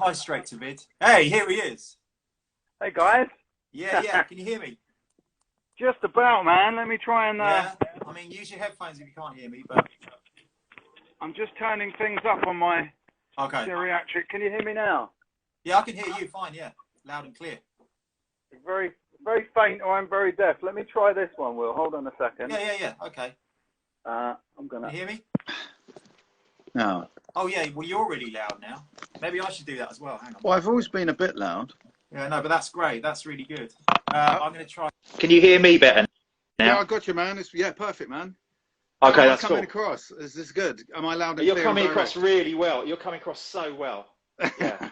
Hi, straight to vid. Hey, here he is. Hey guys. Yeah. Can you hear me? Just about, man. Let me try and. Yeah. I mean, use your headphones if you can't hear me, but. I'm just turning things up on my Okay. geriatric. Can you hear me now? Yeah, I can hear you fine. Yeah, loud and clear. Very, very faint, or I'm very deaf. Let me try this one, Will. Hold on a second. Yeah. Okay. I'm gonna. Can you hear me? No. Oh yeah. Well, you're really loud now. Maybe I should do that as well. Hang on. Well, I've always been a bit loud. Yeah, no, but that's great. That's really good. I'm going to try. Can you hear me better now? Yeah, I got you, man. Yeah, perfect, man. Okay, Am I that's coming cool. across? Is this good? Am I loud and You're clear? coming across really well. You're coming across so well. Yeah.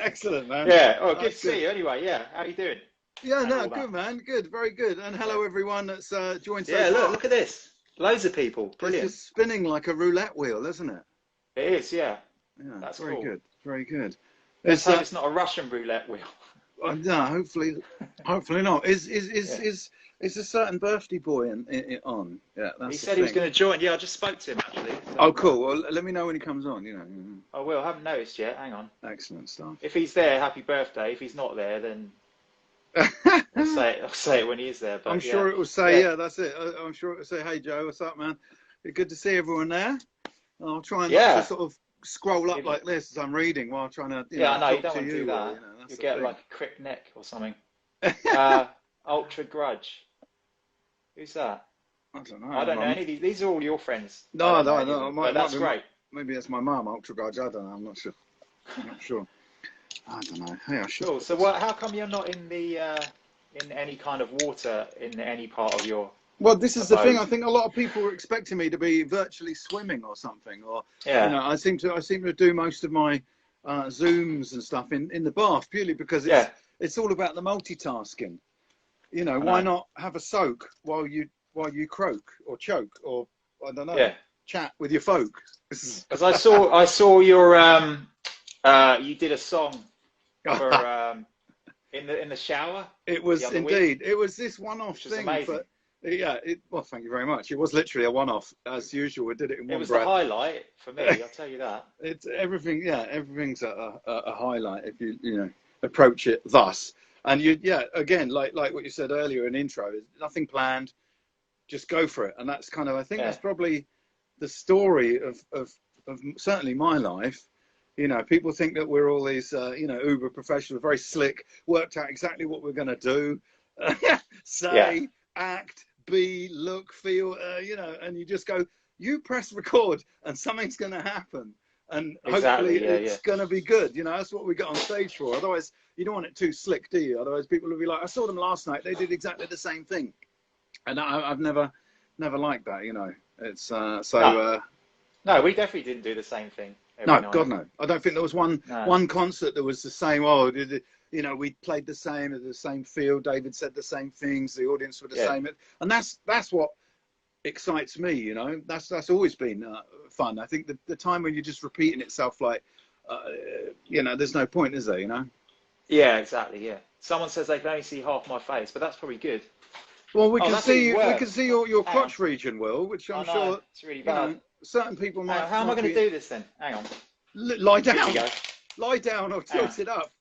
excellent, man. Yeah. Oh, good to see you. Anyway, yeah. How you doing? Yeah, no, good, man. Good, very good. And hello, everyone that's joined. Yeah. Look at this. Loads of people. Brilliant. It's just spinning like a roulette wheel, isn't it? It is. Yeah. Yeah, That's very cool. good. Very good. Let's hope it's not a Russian roulette wheel. No, hopefully not. Is a certain birthday boy on? Yeah, that's He said he was going to join. Yeah, I just spoke to him actually. So, oh, cool. Well, let me know when he comes on. You know. I will. I haven't noticed yet. Hang on. Excellent stuff. If he's there, happy birthday. If he's not there, then I'll say it when he is there. But I'm sure it will say, yeah, that's it. I'm sure it will say, hey, Joe, what's up, man? Good to see everyone there. I'll try and not to sort of scroll up like this as I'm reading while trying to, I know, you talk don't want to do that. You'll get like a crick neck or something. Ultra Grudge. Who's that? I don't know. I don't know any of these. These are all your friends. No. But that's great. Maybe that's my mum, Ultra Grudge. I don't know. I'm not sure. I don't know. Hey, I should. Cool. So how come you're not in the in any kind of water in any part of your? Well, this is the thing. I think a lot of people were expecting me to be virtually swimming or something, or I seem to do most of my Zooms and stuff in the bath purely because it's all about the multitasking. You know, why not have a soak while you croak or choke or I don't know, chat with your folk? Because I saw your you did a song for in the shower. It was indeed. It was this one-off thing. Amazing. But yeah, well, thank you very much. It was literally a one-off, as usual. We did it in one breath. It was the highlight for me. I'll tell you that. It's everything. Yeah, everything's a highlight if you approach it thus. And again, like what you said earlier in intro, is nothing planned, just go for it. And that's kind of, I think that's probably the story of certainly my life. You know, people think that we're all these, uber professionals, very slick, worked out exactly what we're going to do, say, act, be, look, feel, and you just go, you press record and something's going to happen. And hopefully it's going to be good. You know, that's what we got on stage for. Otherwise, you don't want it too slick, do you? Otherwise, people will be like, I saw them last night. They did exactly the same thing. And I've never liked that, you know. It's No, we definitely didn't do the same thing. No, God, no. I don't think there was one concert that was the same. We played the same at the same field. David said the same things. The audience were the same. And that's what excites me, you know. That's always been fun. I think the time when you're just repeating itself, like, there's no point, is there, you know? Yeah, exactly, yeah. Someone says they can only see half my face, but that's probably good. Well, we can see your crotch region, Will, which I'm sure it's really bad. Certain people might. How am I going to do this then? Hang on. Lie down. Lie down or tilt it up.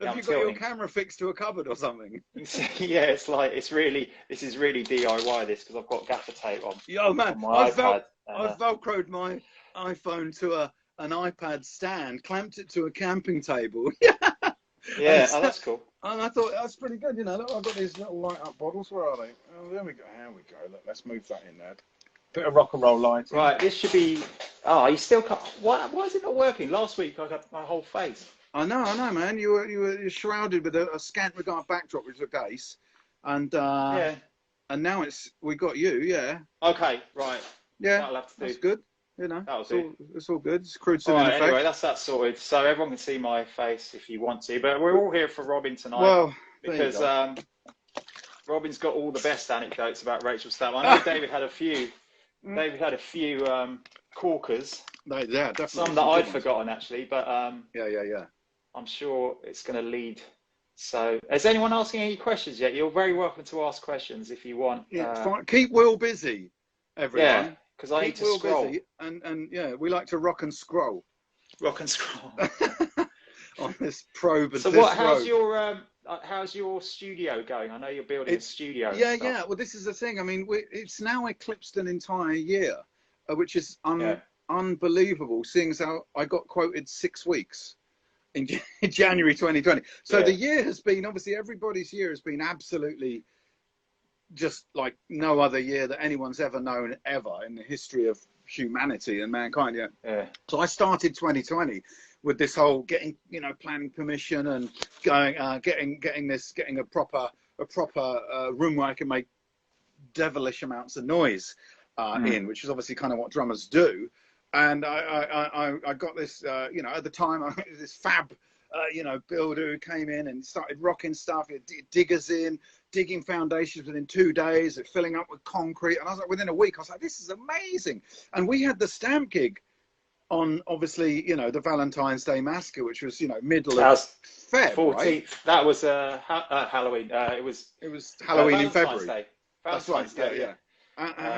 Have you got tilting. your camera fixed to a cupboard or something? Yeah, this is really DIY this because I've got gaffer tape on. Oh man, I've velcroed my iPhone to an iPad stand, clamped it to a camping table. Yeah, that's cool. And I thought that's pretty good, you know. Look, I've got these little light up bottles. Where are they? Oh, there we go. Here we go. Look, let's move that in there. Bit of rock and roll lighting. Right, this should be. Oh, you still can't. Why is it not working? Last week I got my whole face. I know, man. You were shrouded with a Scant Regard backdrop, which was a case, and and now we got you, Okay, right. Yeah, that'll have to do. That's good. You know, it's all good. It's Crewdson in effect. Anyway, that's that sorted. So everyone can see my face if you want to, but we're all here for Robin tonight. Well, because Robin's got all the best anecdotes about Rachel Stam. I know David had a few. David had a few corkers. Yeah, definitely. Some that I'd forgotten actually, but yeah. I'm sure it's going to lead. So, is anyone asking any questions yet? You're very welcome to ask questions if you want. Keep Will busy, everyone. Yeah, because I need to scroll. Busy, and we like to rock and scroll. Rock and scroll. On this probe and So this how's your studio going? I know you're building a studio. Yeah, and stuff. yeah. Well, this is the thing. I mean, it's now eclipsed an entire year, which is unbelievable, seeing as how I got quoted 6 weeks in January 2020. So the year has been, obviously, everybody's year has been absolutely just like no other year that anyone's ever known ever in the history of humanity and mankind. Yeah. So I started 2020 with this whole getting, planning permission and going, getting a proper room where I can make devilish amounts of noise in, which is obviously kind of what drummers do. And I got this, at the time, this fab, builder who came in and started rocking stuff. Diggers in, digging foundations within 2 days, filling up with concrete. And I was like, within a week, I was like, this is amazing. And we had the stamp gig on, obviously, the Valentine's Day Massacre, which was, middle of Feb, 14th. Right? That was Halloween. It was Halloween in Valentine's February. Day. Valentine's Day, yeah.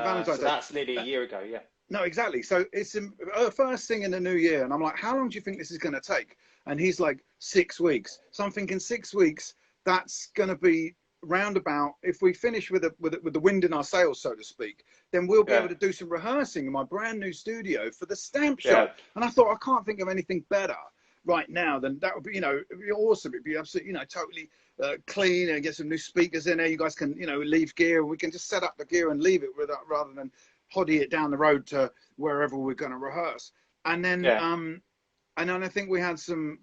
Valentine's Day. That's nearly a year ago, yeah. No, exactly. So it's first thing in the new year, and I'm like, how long do you think this is going to take? And he's like, 6 weeks. So I'm thinking 6 weeks, that's going to be roundabout. If we finish with the wind in our sails, so to speak, then we'll be able to do some rehearsing in my brand new studio for the stamp show. And I thought, I can't think of anything better right now than that would be, it'd be awesome. It'd be absolutely, totally clean, and get some new speakers in there. You guys can, leave gear, and we can just set up the gear and leave it with that rather than hoddy it down the road to wherever we're going to rehearse. And then, and then I think we had some,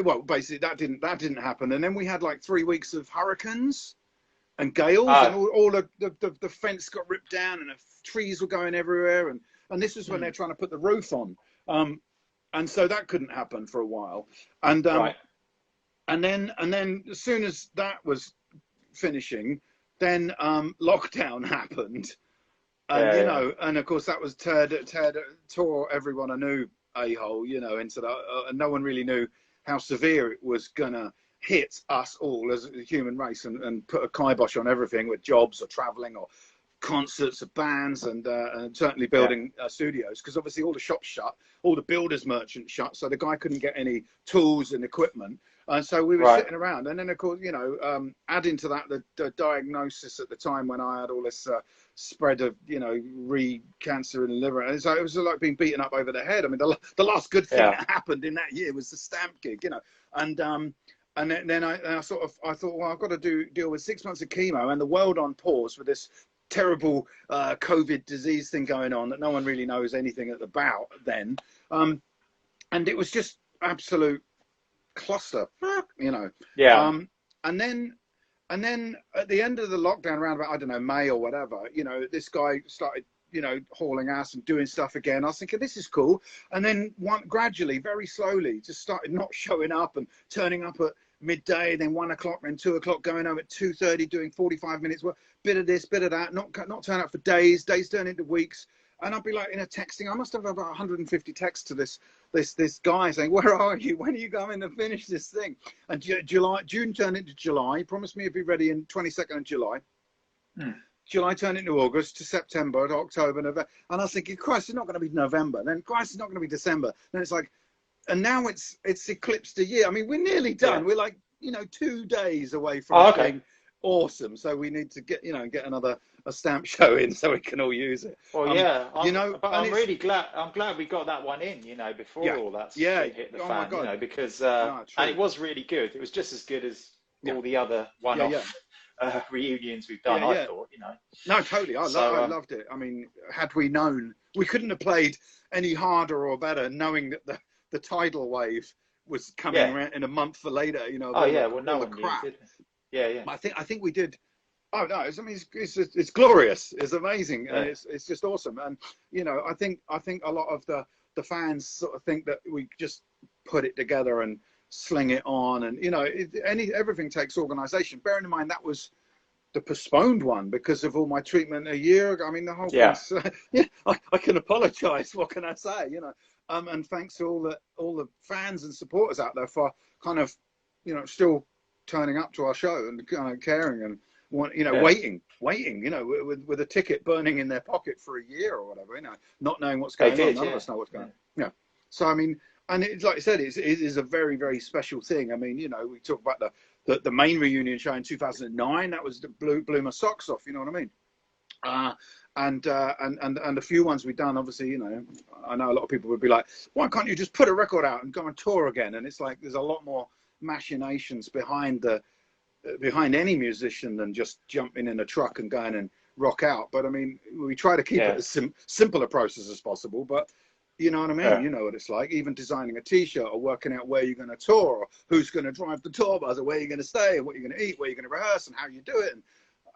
well, basically that didn't happen. And then we had like 3 weeks of hurricanes and gales, and all the fence got ripped down, and the trees were going everywhere. And this was when they're trying to put the roof on. And so that couldn't happen for a while. And, and then as soon as that was finishing, then lockdown happened. And, and of course that was tore everyone a new a-hole, into that, and no one really knew how severe it was gonna hit us all as a human race, and put a kibosh on everything with jobs or traveling or concerts or bands, and certainly building studios, because obviously all the shops shut, all the builders merchants shut, so the guy couldn't get any tools and equipment. And so we were sitting around, and then of course, adding to that the diagnosis at the time when I had all this spread of, cancer in the liver. And so it was like being beaten up over the head. I mean, the last good thing that happened in that year was the stamp gig, And then I thought, well, I've got to deal with 6 months of chemo and the world on pause with this terrible COVID disease thing going on that no one really knows anything about then. And it was just absolute cluster, and then at the end of the lockdown, around about, I don't know, May or whatever, this guy started, hauling ass and doing stuff again. I was thinking, this is cool. And then gradually, very slowly, just started not showing up and turning up at midday, then 1 o'clock, then 2 o'clock, going home at 2:30, doing 45 minutes work, bit of this, bit of that, not turn up for days turn into weeks. And I'd be like, texting, I must have about 150 texts to this guy saying, where are you? When are you going to finish this thing? And June turned into July. He promised me it'd be ready in 22nd of July. July turned into August, to September, to October, November. And I was thinking, Christ, it's not going to be November. Then, Christ, it's not going to be December. Then it's like, and now it's eclipsed a year. I mean, we're nearly done. We're like, 2 days away from being awesome. So we need to get a stamp show in so we can all use it. Well, but I'm really glad. I'm glad we got that one in, before all that shit hit the fan, because and it was really good. It was just as good as all the other one-off reunions we've done. I thought, No, totally. I loved it. I mean, had we known, we couldn't have played any harder or better, knowing that the tidal wave was coming around in a month later. Well, no one knew, did it? I think we did. Oh no! It's glorious. It's amazing, and it's just awesome. And I think a lot of the fans sort of think that we just put it together and sling it on, and everything takes organisation. Bearing in mind that was the postponed one because of all my treatment a year ago. I mean, the whole thing's, I can apologise. What can I say? And thanks to all the fans and supporters out there for kind of still turning up to our show and kind of caring and waiting, with a ticket burning in their pocket for a year or whatever, not knowing what's going on. None of us know what's going on. Yeah. So I mean, and it's like I said, it is a very, very special thing. I mean, you know, we talk about the main reunion show in 2009. That was blew my socks off. You know what I mean? And a few ones we've done. Obviously, you know, I know a lot of people would be like, why can't you just put a record out and go on tour again? And it's like there's a lot more machinations behind any musician than just jumping in a truck and going and rock out. But I mean, we try to keep it as simple a process as possible. But you know what I mean? Yeah. You know what it's like. Even designing a T-shirt or working out where you're going to tour or who's going to drive the tour bus or where you're going to stay and what you're going to eat, where you're going to rehearse and how you do it and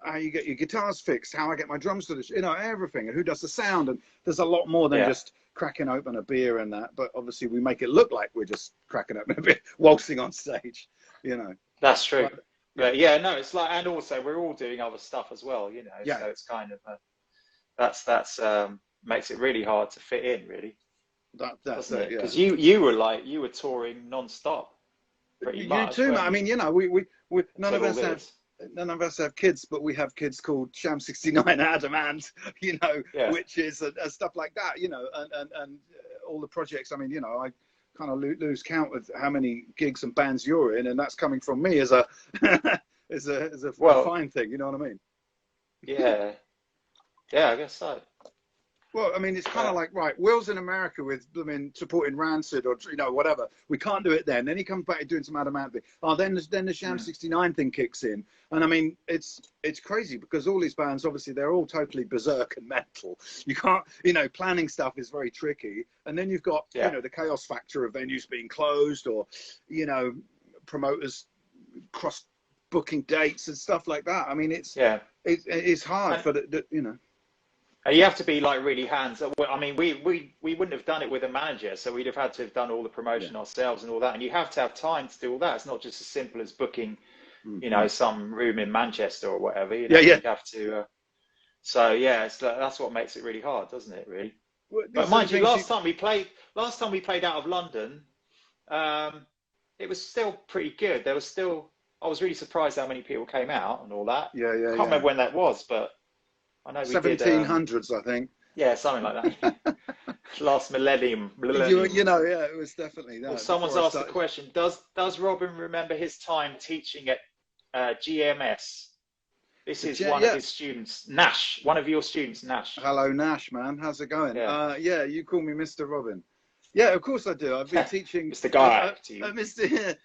how you get your guitars fixed, how I get my drums to the, you know, everything, and who does the sound. And there's a lot more than just cracking open a beer and that. But obviously we make it look like we're just cracking open a beer, waltzing on stage, you know. That's true. But yeah, no, it's like, and also we're all doing other stuff as well, you know. Yeah. So it's kind of that's makes it really hard to fit in, really. That's it. Because you were touring non-stop, pretty much. You too, man. I mean, you know, we none of us have kids, but we have kids called Sham 69 Adamant, you know, which is stuff like that, you know, and all the projects. I mean, you know, I kind of lose count of how many gigs and bands you're in, and that's coming from me as a fine thing. You know what I mean? Yeah, I guess so. Well, I mean, it's kind of like, right, Will's in America with, I mean, supporting Rancid or, you know, whatever. We can't do it then. Then he comes back doing some Adamant thing. Oh, then the Sham 69 thing kicks in. And I mean, it's crazy because all these bands, obviously, they're all totally berserk and mental. You can't, you know, planning stuff is very tricky. And then you've got, you know, the chaos factor of venues being closed or, you know, promoters cross booking dates and stuff like that. I mean, it's hard for the, you know. You have to be like really hands-on. I mean, we wouldn't have done it with a manager, so we'd have had to have done all the promotion ourselves and all that. And you have to have time to do all that. It's not just as simple as booking, you know, some room in Manchester or whatever. You know, you have to. So yeah, that's what makes it really hard, doesn't it? Really. Well, but mind you, last time we played out of London, it was still pretty good. There was still. I was really surprised how many people came out and all that. Yeah. I can't remember when that was, but. I know we 1700s, I think. Yeah, something like that. Last millennium. You know, yeah, it was definitely that. Well, someone's asked the question: Does Robin remember his time teaching at GMS? This is one of his students, Nash. One of your students, Nash. Hello, Nash, man. How's it going? Yeah, you call me Mr. Robin. Yeah, of course I do. I've been teaching. Mr. Guy. Mr.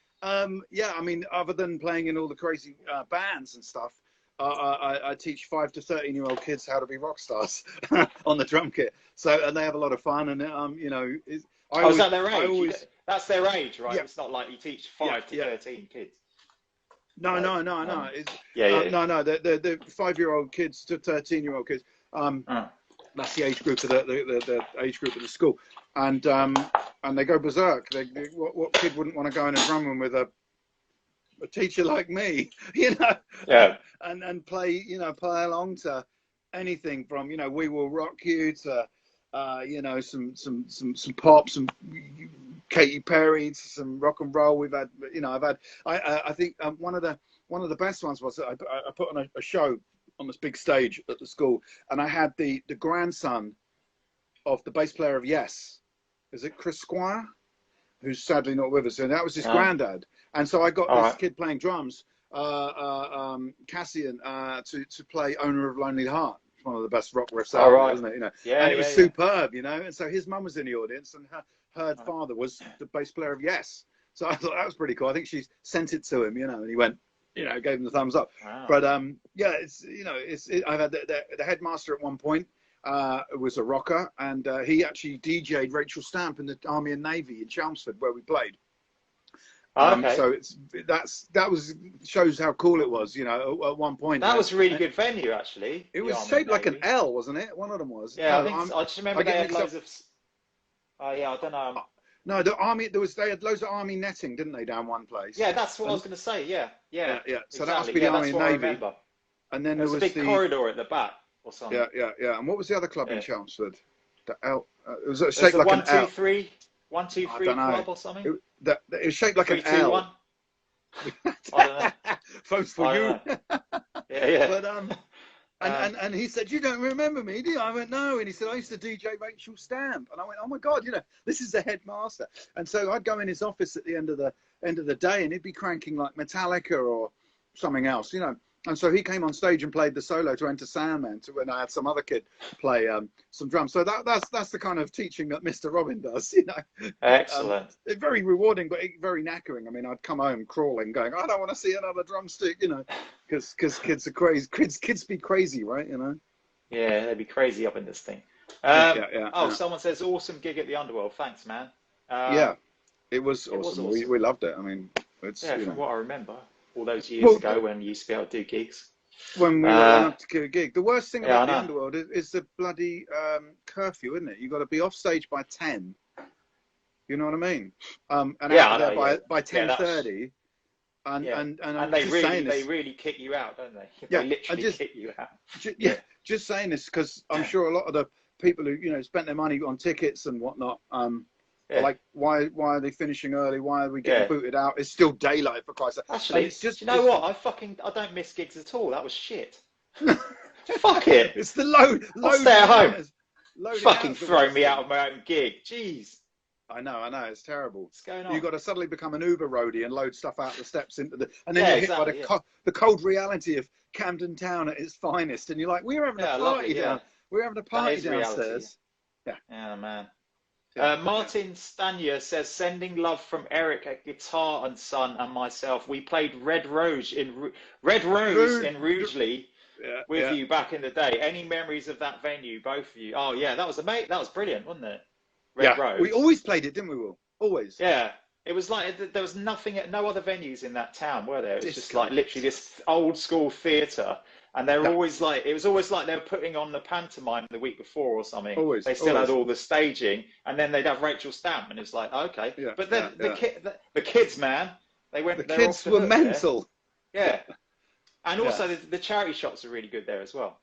Yeah, I mean, other than playing in all the crazy bands and stuff. I teach 5 to 13-year-old kids how to be rock stars on the drum kit. So, and they have a lot of fun. And you know, is that their age? That's their age, right? Yeah. It's not like you teach 5 to 13 kids. No. No. The 5-year-old kids to 13-year-old kids. That's the age group of the age group of the school, and they go berserk. What kid wouldn't want to go in a drum room with a teacher like me, you know, and play, you know, play along to anything from, you know, We Will Rock You to, you know, some pop, some Katy Perry, some rock and roll. We've had, you know, I think one of the best ones was I put on a show on this big stage at the school, and I had the grandson of the bass player of Yes. Is it Chris Squire? Who's sadly not with us, and that was his granddad. And so I got this kid playing drums, Cassian, to play Owner of Lonely Heart. It's one of the best rock riffs ever, isn't it? You know, and it was superb, you know. And so his mum was in the audience, and her father was the bass player of Yes. So I thought that was pretty cool. I think she sent it to him, you know, and he went, you know, gave him the thumbs up. Wow. But yeah, it's, you know, I've had the headmaster at one point. Was a rocker, and he actually DJ'd Rachel Stamp in the Army and Navy in Chelmsford where we played. So that shows how cool it was, you know. At one point, that was a really good venue, actually. It was shaped like an L, wasn't it? One of them was. Yeah, I just remember they had loads of. Oh yeah, I don't know. No, the Army. They had loads of Army netting, didn't they, down one place? Yeah, that's what I was going to say. Yeah. So that must be the Army and Navy. And then there was a big corridor at the back. Or something. Yeah. And what was the other club in Chelmsfred? The L. It was shaped like an L. 1, 2, 3 club or something. It was shaped like 3, an 2, L. 1. I don't know. Phones for you. Yeah. But And he said, "You don't remember me, do you?" I went, "No." And he said, "I used to DJ Rachel Stamp." And I went, "Oh my God, this is the headmaster." And so I'd go in his office at the end of the day, and he'd be cranking like Metallica or something else, And so he came on stage and played the solo to Enter Sandman, to when I had some other kid play some drums. So that's the kind of teaching that Mr. Robin does, Excellent. It's very rewarding, but very knackering. I mean, I'd come home crawling, going, "I don't want to see another drumstick," because kids are crazy. Kids be crazy, right? Yeah, they'd be crazy up in this thing. Someone says, "Awesome gig at the Underworld." Thanks, man. It was awesome. We loved it. I mean, it's from what I remember. All those years ago when you used to be able to do gigs. When we were allowed to do a gig. The worst thing about the Underworld is the bloody curfew, isn't it? You've got to be off stage by 10. You know what I mean? And out of there by 10:30. And they really kick you out, don't they? They literally kick you out. Just saying this because I'm sure a lot of the people who spent their money on tickets and whatnot. Like, why are they finishing early? Why are we getting booted out? It's still daylight, for Christ's sake. Actually, it's just, what? I don't miss gigs at all. That was shit. Fuck it. It's the load. I'll stay at home. Fucking throw me out of my own gig. Jeez. I know. It's terrible. What's going on? You've got to suddenly become an Uber roadie and load stuff out the steps into and then you're hit by the cold reality of Camden Town at its finest, and you're like, we're having a party down. We're having a party downstairs. Yeah, man. Martin Stanya says, "Sending love from Eric at Guitar and Son and myself. We played Red Rose in Rugeley with you back in the day. Any memories of that venue, both of you?" Oh yeah, that was brilliant, wasn't it? Red Rose. We always played it, didn't we, Will? Always. Yeah. It was like there was nothing, no other venues in that town, were there? It was just like literally this old school theatre. And they were always like, it was always like they were putting on the pantomime the week before or something. They still had all the staging, and then they'd have Rachel Stamp, and it's like, okay. Yeah, but then the kids, man, they went. The kids were mental. Yeah, and also the charity shops are really good there as well.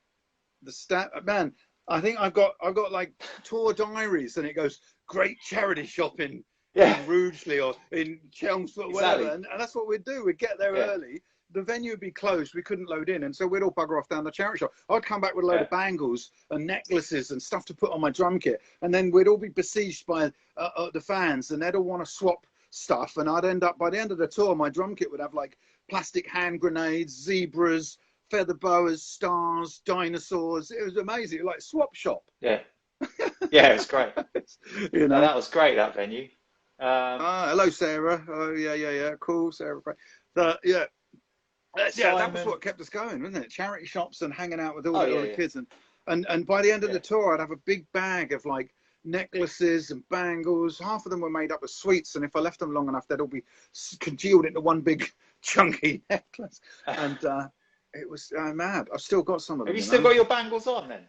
Man, I think I've got like tour diaries, and it goes great charity shopping in Rugeley or in Chelmsford, whatever, and that's what we'd do. We'd get there early. The venue would be closed. We couldn't load in. And so we'd all bugger off down the charity shop. I'd come back with a load of bangles and necklaces and stuff to put on my drum kit. And then we'd all be besieged by the fans, and they'd all want to swap stuff. And I'd end up, by the end of the tour, my drum kit would have like plastic hand grenades, zebras, feather boas, stars, dinosaurs. It was amazing. Like swap shop. Yeah. Yeah, it was great. That was great, that venue. Hello, Sarah. Oh, yeah. Cool, Sarah. That was what kept us going, wasn't it? Charity shops and hanging out with all the kids. And by the end of the tour, I'd have a big bag of like necklaces and bangles. Half of them were made up of sweets. And if I left them long enough, they'd all be congealed into one big chunky necklace. And it was mad. I've still got some of them. Have you still got your bangles on then?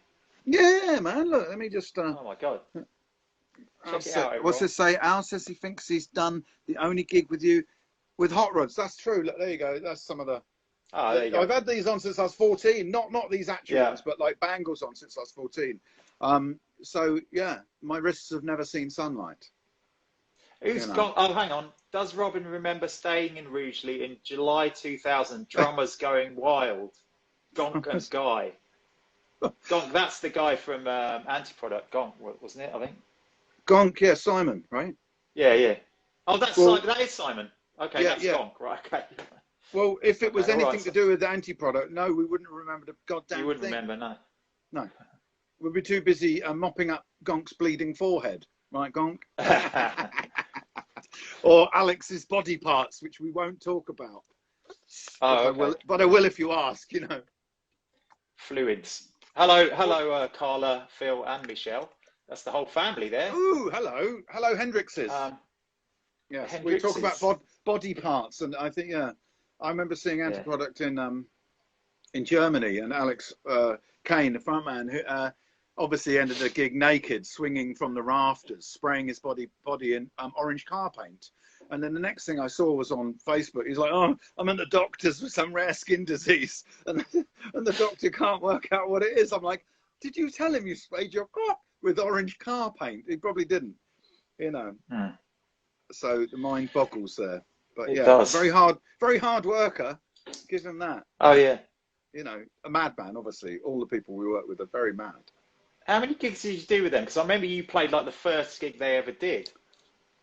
Yeah, man. Look, let me just... oh, my God. What's it say? Al says he thinks he's done the only gig with you with hot rods. That's true. Look, there you go. That's some of the... Oh, there you go. I've had these on since I was 14. Not these actual ones, but like bangles on since I was 14. So, yeah, my wrists have never seen sunlight. Who's gone? Oh, hang on. Does Robin remember staying in Rugeley in July 2000? Drummers going wild. Gonk and Guy. Gonk, that's the guy from Anti-Product. Gonk, wasn't it, I think? Gonk, yeah, Simon, right? Yeah. Oh, Simon. That is Simon. Okay, that's Gonk, right, okay. Well, if it was anything to do with Anti-Product, no, we wouldn't remember the goddamn thing. You wouldn't remember, no. We'd be too busy mopping up Gonk's bleeding forehead, right, Gonk? Or Alex's body parts, which we won't talk about. Oh, okay. But I will if you ask, Fluids. Hello, Carla, Phil, and Michelle. That's the whole family there. Ooh, hello, Hendrixes. Yes, we talk about body parts, and I think I remember seeing Anti-Product in Germany, and Alex Kane, the frontman, who obviously ended the gig naked, swinging from the rafters, spraying his body in orange car paint. And then the next thing I saw was on Facebook. He's like, "Oh, I'm at the doctor's with some rare skin disease," and the doctor can't work out what it is. I'm like, "Did you tell him you sprayed your crop with orange car paint?" He probably didn't, So the mind boggles there. But it does. very hard worker. Give him that. Oh yeah. you know, a madman. Obviously, all the people we work with are very mad. How many gigs did you do with them? Because I remember you played like the first gig they ever did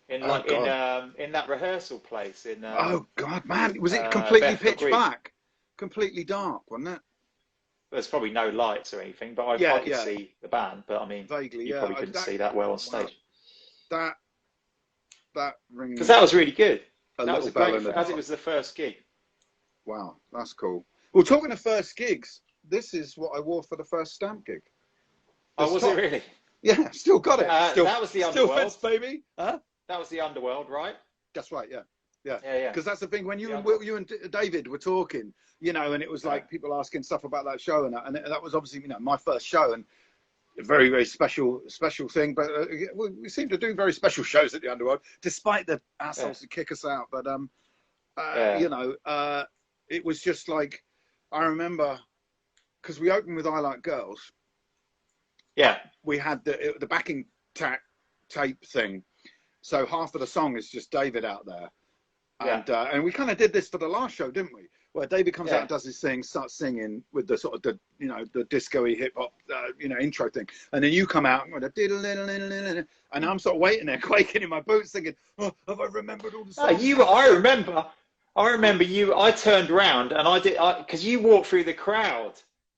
in like in that rehearsal place in. Oh God, man! Was it completely pitch black, completely dark, wasn't it? There's probably no lights or anything, but I could see the band. But I mean, vaguely, you probably couldn't see that well on stage. That rings, because that was really good. That was a great, as it was the first gig. Wow, that's cool. Well, talking of first gigs, this is what I wore for the first Stamp gig. Oh, was it really? Yeah, still got it. That was the Underworld. Still fits, baby. Huh? That was the Underworld, right? That's right, yeah. Yeah. Because that's the thing, when you and David were talking, you know, and it was like people asking stuff about that show, and that was obviously, you know, my first show, and a very, very special thing. But we seem to do very special shows at the Underworld, despite the assholes who kick us out. But you know, it was just like, I remember, because we opened with I Like Girls. Yeah, we had the backing tape thing, so half of the song is just David out there, and we kind of did this for the last show, didn't we? Where David comes out and does his thing, starts singing with the sort of the disco-y hip hop intro thing, and then you come out with a and I'm sort of waiting there, quaking in my boots, thinking, oh, have I remembered all the songs? I remember you. I turned around and I did because you walked through the crowd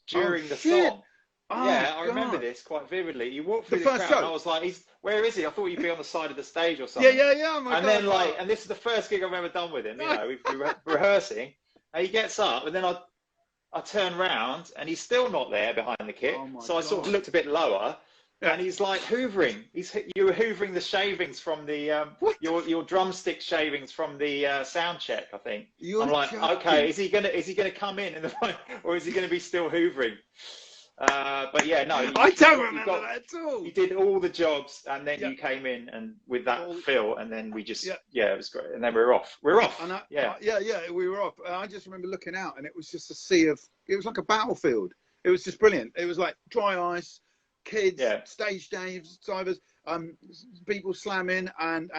during the song. Oh, yeah, I remember this quite vividly. You walked through the crowd, and I was like, where is he? I thought he'd be on the side of the stage or something. Yeah. Then and this is the first gig I've ever done with him. You know, we were rehearsing, and he gets up, and then I turn round, and he's still not there behind the kit. So I sort of looked a bit lower, and he's like hoovering. You were hoovering the shavings from the your drumstick shavings from the sound check, I think. I'm like, okay, is he gonna come in the or is he gonna be still hoovering? But yeah, no. I don't remember that at all. You did all the jobs, and then you came in and with that feel, and then we just it was great, and then we were off. We were off. And we were off. I just remember looking out, and it was just a sea of. It was like a battlefield. It was just brilliant. It was like dry ice, kids, stage divers, people slamming, and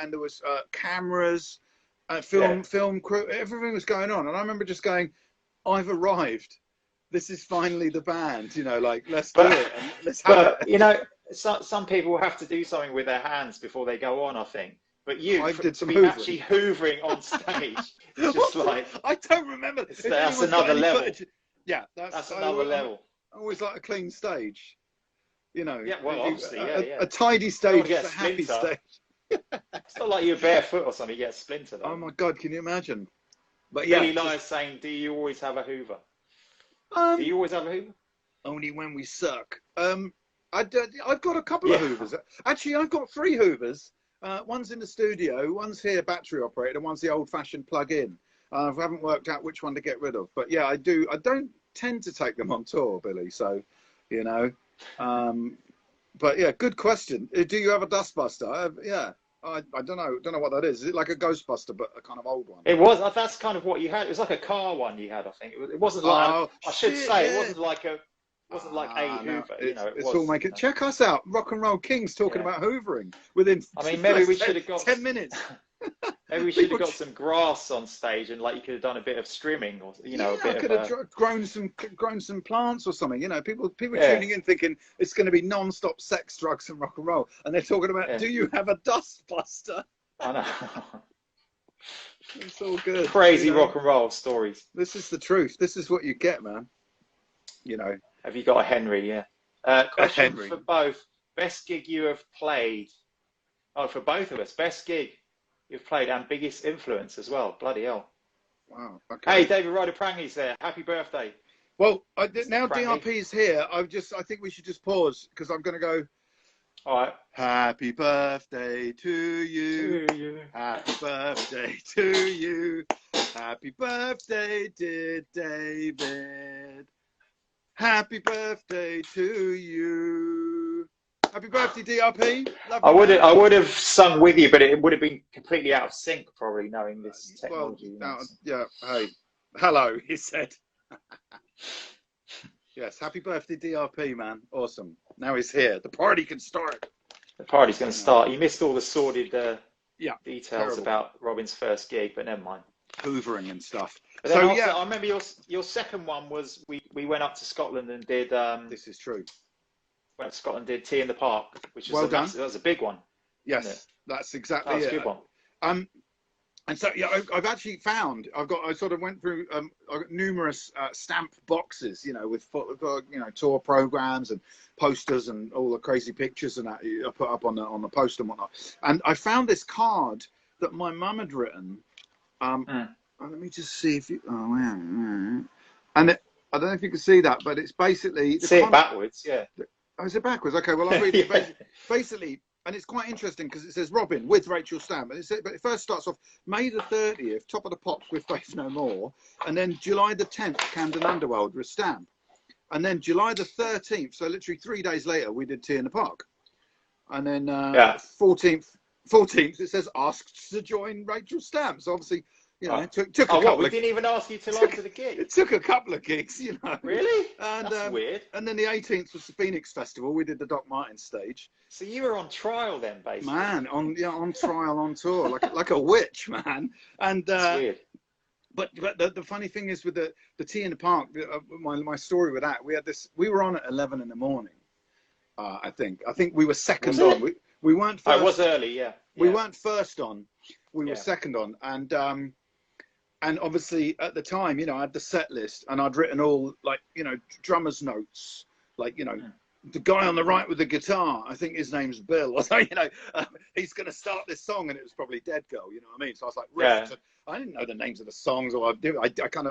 there was cameras, film crew. Everything was going on, and I remember just going, "I've arrived. This is finally the band, you know, like, let's do it. And let's have it." You know, some people will have to do something with their hands before they go on, I think. But to be actually hoovering on stage, it's just like... I don't remember. That's another level. Yeah, that's another level. I always like a clean stage, you know. Yeah, well, obviously, a tidy stage is a happy stage. It's not like you're barefoot or something, you get a splinter, though. Oh, my God, can you imagine? But Billy Lyle's saying, do you always have a hoover? Do you always have a hoover? Only when we suck. I've got a couple of hoovers. Actually, I've got 3 hoovers. One's in the studio, one's here battery operated, and one's the old-fashioned plug-in. I haven't worked out which one to get rid of. But yeah, I do. I don't tend to take them on tour, Billy. So, you know. But yeah, good question. Do you have a dustbuster? Yeah. I don't know what that is. Is it like a Ghostbuster, but a kind of old one? It was. That's kind of what you had. It was like a car one you had, I think. It wasn't like. It wasn't like a. It wasn't like a Hoover. You know, it's all making. Check us out, Rock and Roll Kings, talking about hoovering within. I mean, maybe we should have got 10 minutes. Maybe we should have got some grass on stage, and like you could have done a bit of strimming, or I could have grown some plants or something. You know, people tuning in thinking it's going to be non-stop sex, drugs, and rock and roll, and they're talking about, do you have a dustbuster? I know. It's all good. Crazy rock and roll stories. This is the truth. This is what you get, man. You know. Have you got a Henry? Yeah. Question for both. Best gig you have played? Oh, for both of us. Best gig you've played and biggest influence as well. Bloody hell. Wow. Okay. Hey, David Ryder Prangy's there. Happy birthday. Well, now DRP's here. I think we should just pause because I'm going to go. All right. Happy birthday to you. Happy birthday to you. Happy birthday, dear David. Happy birthday to you. Happy birthday, DRP. I would have sung with you, but it would have been completely out of sync, probably, knowing this technology. Well, yeah. Hey, hello, he said. Yes, happy birthday, DRP, man. Awesome. Now he's here. The party can start. The party's going to start. You missed all the sordid details terrible about Robin's first gig, but never mind. Hoovering and stuff. But then also, I remember your second one was we went up to Scotland and did. This is true. Went to Scotland, did Tea in the Park, which was done. That was a big one. Yes, that's exactly it. That was a good one. And so I've actually found I sort of went through I've got numerous stamp boxes, with tour programs and posters and all the crazy pictures and that I put up on the post and whatnot. And I found this card that my mum had written. Let me just see if you. And I don't know if you can see that, but it's basically. See it backwards, yeah. Oh, is it backwards? Okay, well I'll read it. Basically. And it's quite interesting because it says Robin with Rachel Stamp. But it first starts off May the 30th, Top of the Pops with Faith No More. And then July the 10th, Camden Underworld with Stamp. And then July the 13th, so literally 3 days later, we did Tea in the Park. And then 14th, it says asked to join Rachel Stamp. So obviously, it took a couple we didn't even ask you to line to the gig. It took a couple of gigs, Really? And, that's weird. And then the 18th was the Phoenix Festival. We did the Doc Martens stage. So you were on trial then, basically. Man, on trial, on tour, like a witch, man. And that's weird. But the funny thing is with the Tea in the Park, my story with that, we were on at 11 in the morning. I think we were second on. We weren't first. It was early, yeah. We weren't first on. We were second on, and obviously at the time, I had the set list and I'd written all drummer's notes, the guy on the right with the guitar, I think his name's Bill. He's going to start this song, and it was probably Dead Girl. You know what I mean? So I was like, I didn't know the names of the songs, or I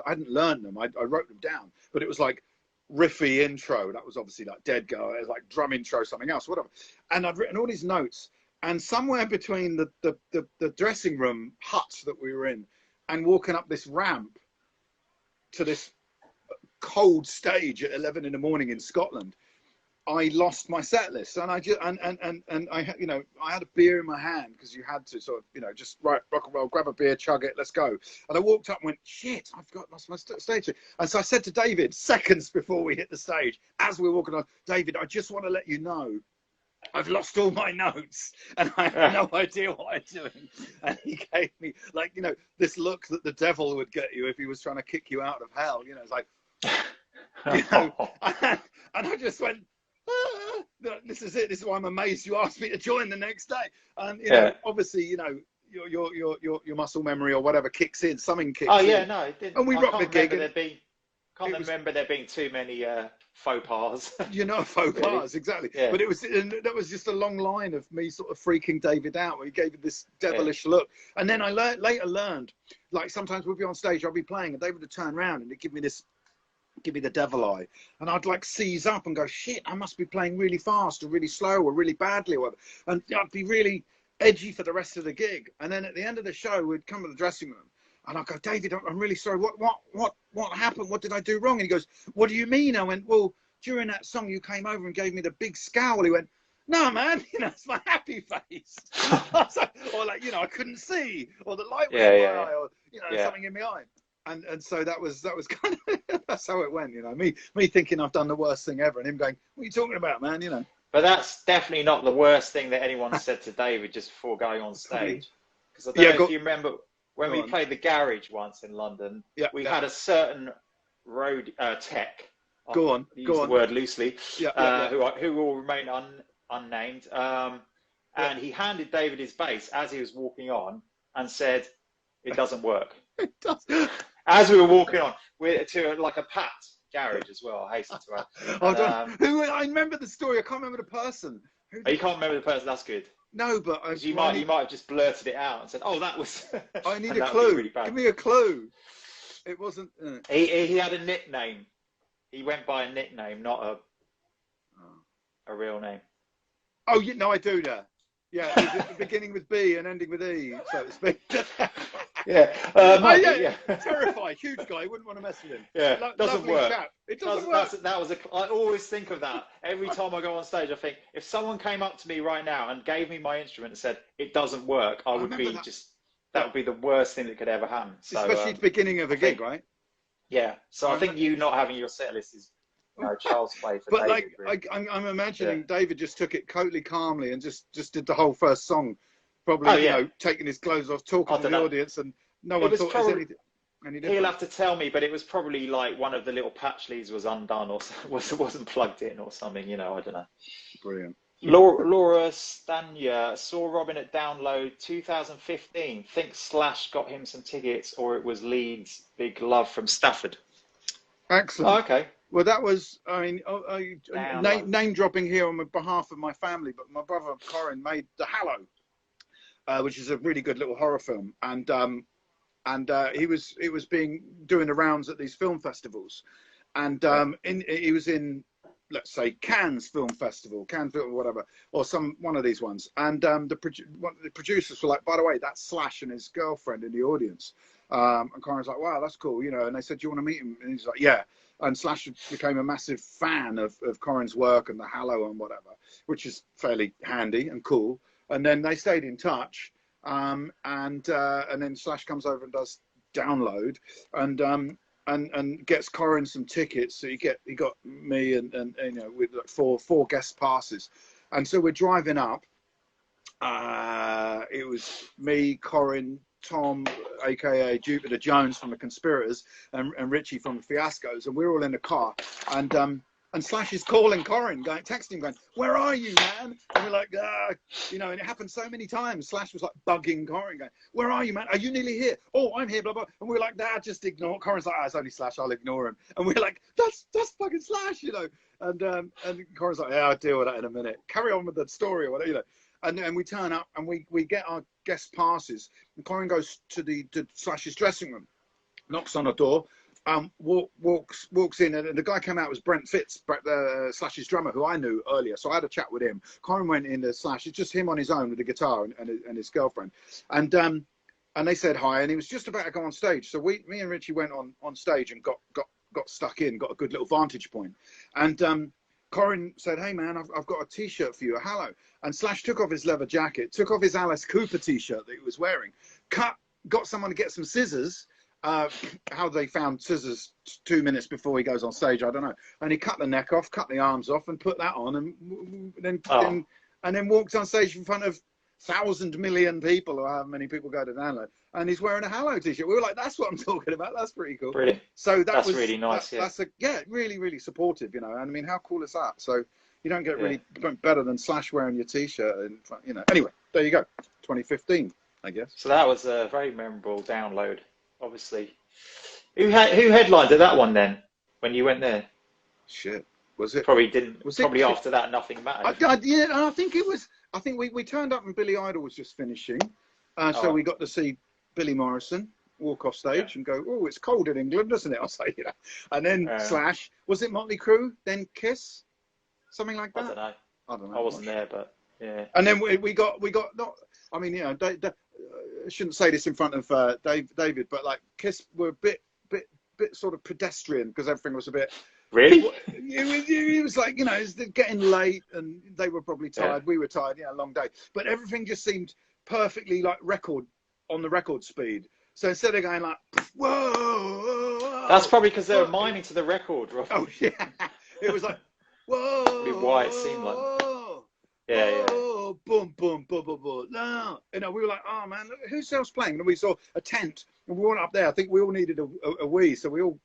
hadn't learned them. I wrote them down, but it was like riffy intro. That was obviously like Dead Girl. It was like drum intro, something else, whatever. And I'd written all these notes, and somewhere between the dressing room hut that we were in and walking up this ramp to this cold stage at 11 in the morning in Scotland, I lost my set list, and I just and I had a beer in my hand, because you had to sort of just rock and roll, grab a beer, chug it, let's go. And I walked up and went, shit, I've lost my stage. And so I said to David, seconds before we hit the stage, as we were walking on, David, I just want to let you know I've lost all my notes and I have no idea what I'm doing. And he gave me this look that the devil would get you if he was trying to kick you out of hell. It's like, and I just went, this is it. This is why I'm amazed you asked me to join the next day. And obviously, your muscle memory or whatever kicks in. Something kicks in. Oh yeah, no, it didn't. And we rocked the gig. Can't remember there being too many faux pas. Faux pas, exactly. Yeah. But that was just a long line of me sort of freaking David out, where he gave me this devilish look. And then I later learned, like sometimes we'd be on stage, I'd be playing, and David would turn around and he'd give me the devil eye, and I'd like seize up and go, shit, I must be playing really fast or really slow or really badly or whatever. And I'd be really edgy for the rest of the gig. And then at the end of the show, we'd come to the dressing room and I'd go, David, I'm really sorry. What happened? What did I do wrong? And he goes, what do you mean? I went, well, during that song, you came over and gave me the big scowl. He went, no, man, it's my happy face. Or I couldn't see, or the light was in my eye, or something in my eye. And so that was kind of, that's how it went, me thinking I've done the worst thing ever, and him going, what are you talking about, man, But that's definitely not the worst thing that anyone said to David just before going on stage. Because I don't know if you remember when we played the Garage once in London, we had a certain road tech, use the word loosely, who will remain unnamed, and he handed David his bass as he was walking on and said, it doesn't work. It does. As we were walking on, to a Pat garage as well, I hasten to add. I remember the story, I can't remember the person. You can't remember the person, that's good. No, but you might have just blurted it out and said, "Oh, that was." I need a clue. Really Give me a clue. It wasn't. He had a nickname. He went by a nickname, not a real name. Oh, no, I do that. Yeah, beginning with B and ending with E, so to speak. Terrified, huge guy. Wouldn't want to mess with him. Yeah, doesn't work. Chap. It doesn't work. I always think of that every time I go on stage. I think if someone came up to me right now and gave me my instrument and said it doesn't work, I would be that would be the worst thing that could ever happen. So, especially at the beginning of a gig, right? Yeah. So I think you not having your set list is child's play for David. But really. I'm imagining David just took it totally calmly and just did the whole first song. Probably, taking his clothes off, talking to the audience, and no one thought there's anything. He'll have to tell me, but it was probably like one of the little patch leads was undone or wasn't plugged in or something, you know, I don't know. Brilliant. Laura Stanya saw Robin at Download 2015. Think Slash got him some tickets, or it was Leeds. Big love from Stafford. Excellent. Oh, okay. Well, that was, I mean, name dropping here on behalf of my family, but my brother Corin made The Hallow, which is a really good little horror film, and he was doing the rounds at these film festivals, and he was in, let's say, Cannes Film Festival, Cannes Film, whatever, or one of these ones. And the producers were like, by the way, that's Slash and his girlfriend in the audience. And Corin's like, wow, that's cool, you know. And they said, do you want to meet him? And he's like, yeah. And Slash became a massive fan of Corin's work and The Hallow and whatever, which is fairly handy and cool. And then they stayed in touch. And then Slash comes over and does Download, and gets Corin some tickets. So he got me and you know, with like four guest passes, and so we're driving up. It was me, Corin, Tom, aka Jupiter Jones from the Conspirators, and Richie from the Fiascos, and we're all in the car, and Slash is calling Corin, texting him, going, "Where are you, man?" And we're like, you know, and it happened so many times. Slash was like bugging Corin, going, "Where are you, man? Are you nearly here? Oh, I'm here, blah, blah." And we're like, "Nah, just ignore." Corin's like, "It's only Slash, I'll ignore him." And we're like, that's fucking Slash, you know. And Corin's like, "Yeah, I'll deal with that in a minute. Carry on with the story," or whatever, you know. And we turn up and we get our guest passes, and Corin goes to Slash's dressing room, knocks on a door, walks in, and the guy came out was Brent Fitz, Slash's drummer, who I knew earlier. So I had a chat with him. Corin went in to Slash. It's just him on his own with the guitar and his girlfriend. And they said hi, and he was just about to go on stage. So me and Richie went on stage and got stuck in, got a good little vantage point. And Corin said, "Hey man, I've got a T-shirt for you, a Hallow." And Slash took off his leather jacket, took off his Alice Cooper T-shirt that he was wearing, got someone to get some scissors. How they found scissors 2 minutes before he goes on stage, I don't know. And he cut the neck off, cut the arms off, and put that on, and then walked on stage in front of 1,000 million people, or however many people go to Download. And he's wearing a Hallow T-shirt. We were like, "That's what I'm talking about. That's pretty cool." Brilliant. So that's really nice. That's really, really supportive, you know. And I mean, how cool is that? So you don't get really better than Slash wearing your T-shirt, and you know. Anyway, there you go. 2015, I guess. So that was a very memorable Download. Obviously, who headlined at that one then when you went there? Shit, was it? Probably didn't. Probably after that, nothing mattered. Yeah, I think it was. I think we turned up and Billy Idol was just finishing, so we got to see Billy Morrison walk off stage and go, "Oh, it's cold in England, isn't it?" I'll say, you know. And then Slash, was it Motley Crue? Then Kiss, something like that. I don't know. I wasn't there, but yeah. And then we got not. I mean, you know, I shouldn't say this in front of David, but like Kiss were a bit sort of pedestrian because everything was a bit. Really? It was like, you know, it's getting late and they were probably tired. Yeah. We were tired, yeah, long day. But everything just seemed perfectly like on the record speed. So instead of going like, whoa. That's probably because they were miming to the record, Rob. Oh, yeah. It was like, whoa. Probably why it seemed like. Yeah. Boom, boom, boom, boom, boom. No. You know, we were like, "Oh, man, who's else playing?" And we saw a tent. And we went up there. I think we all needed a wee. So we all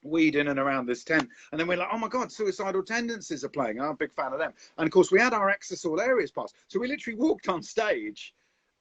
weed in and around this tent. And then we're like, "Oh, my God, Suicidal Tendencies are playing." I'm a big fan of them. And, of course, we had our Access All Areas pass. So we literally walked on stage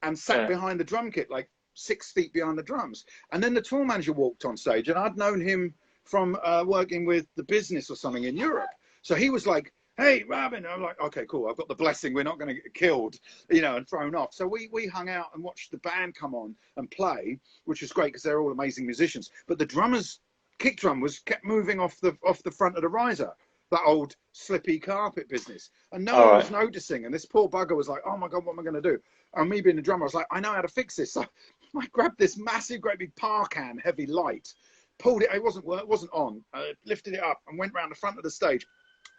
and sat behind the drum kit, like 6 feet behind the drums. And then the tour manager walked on stage. And I'd known him from working with The Business or something in Europe. So he was like, "Hey, Robin." I'm like, "Okay, cool. I've got the blessing. We're not going to get killed, you know, and thrown off." So we hung out and watched the band come on and play, which was great because they're all amazing musicians. But the drummer's kick drum kept moving off the front of the riser, that old slippy carpet business. And no one was noticing. And this poor bugger was like, "Oh, my God, what am I going to do?" And me being the drummer, I was like, "I know how to fix this." So I grabbed this massive, great big Parcan heavy light, pulled it. It wasn't on. Lifted it up and went round the front of the stage.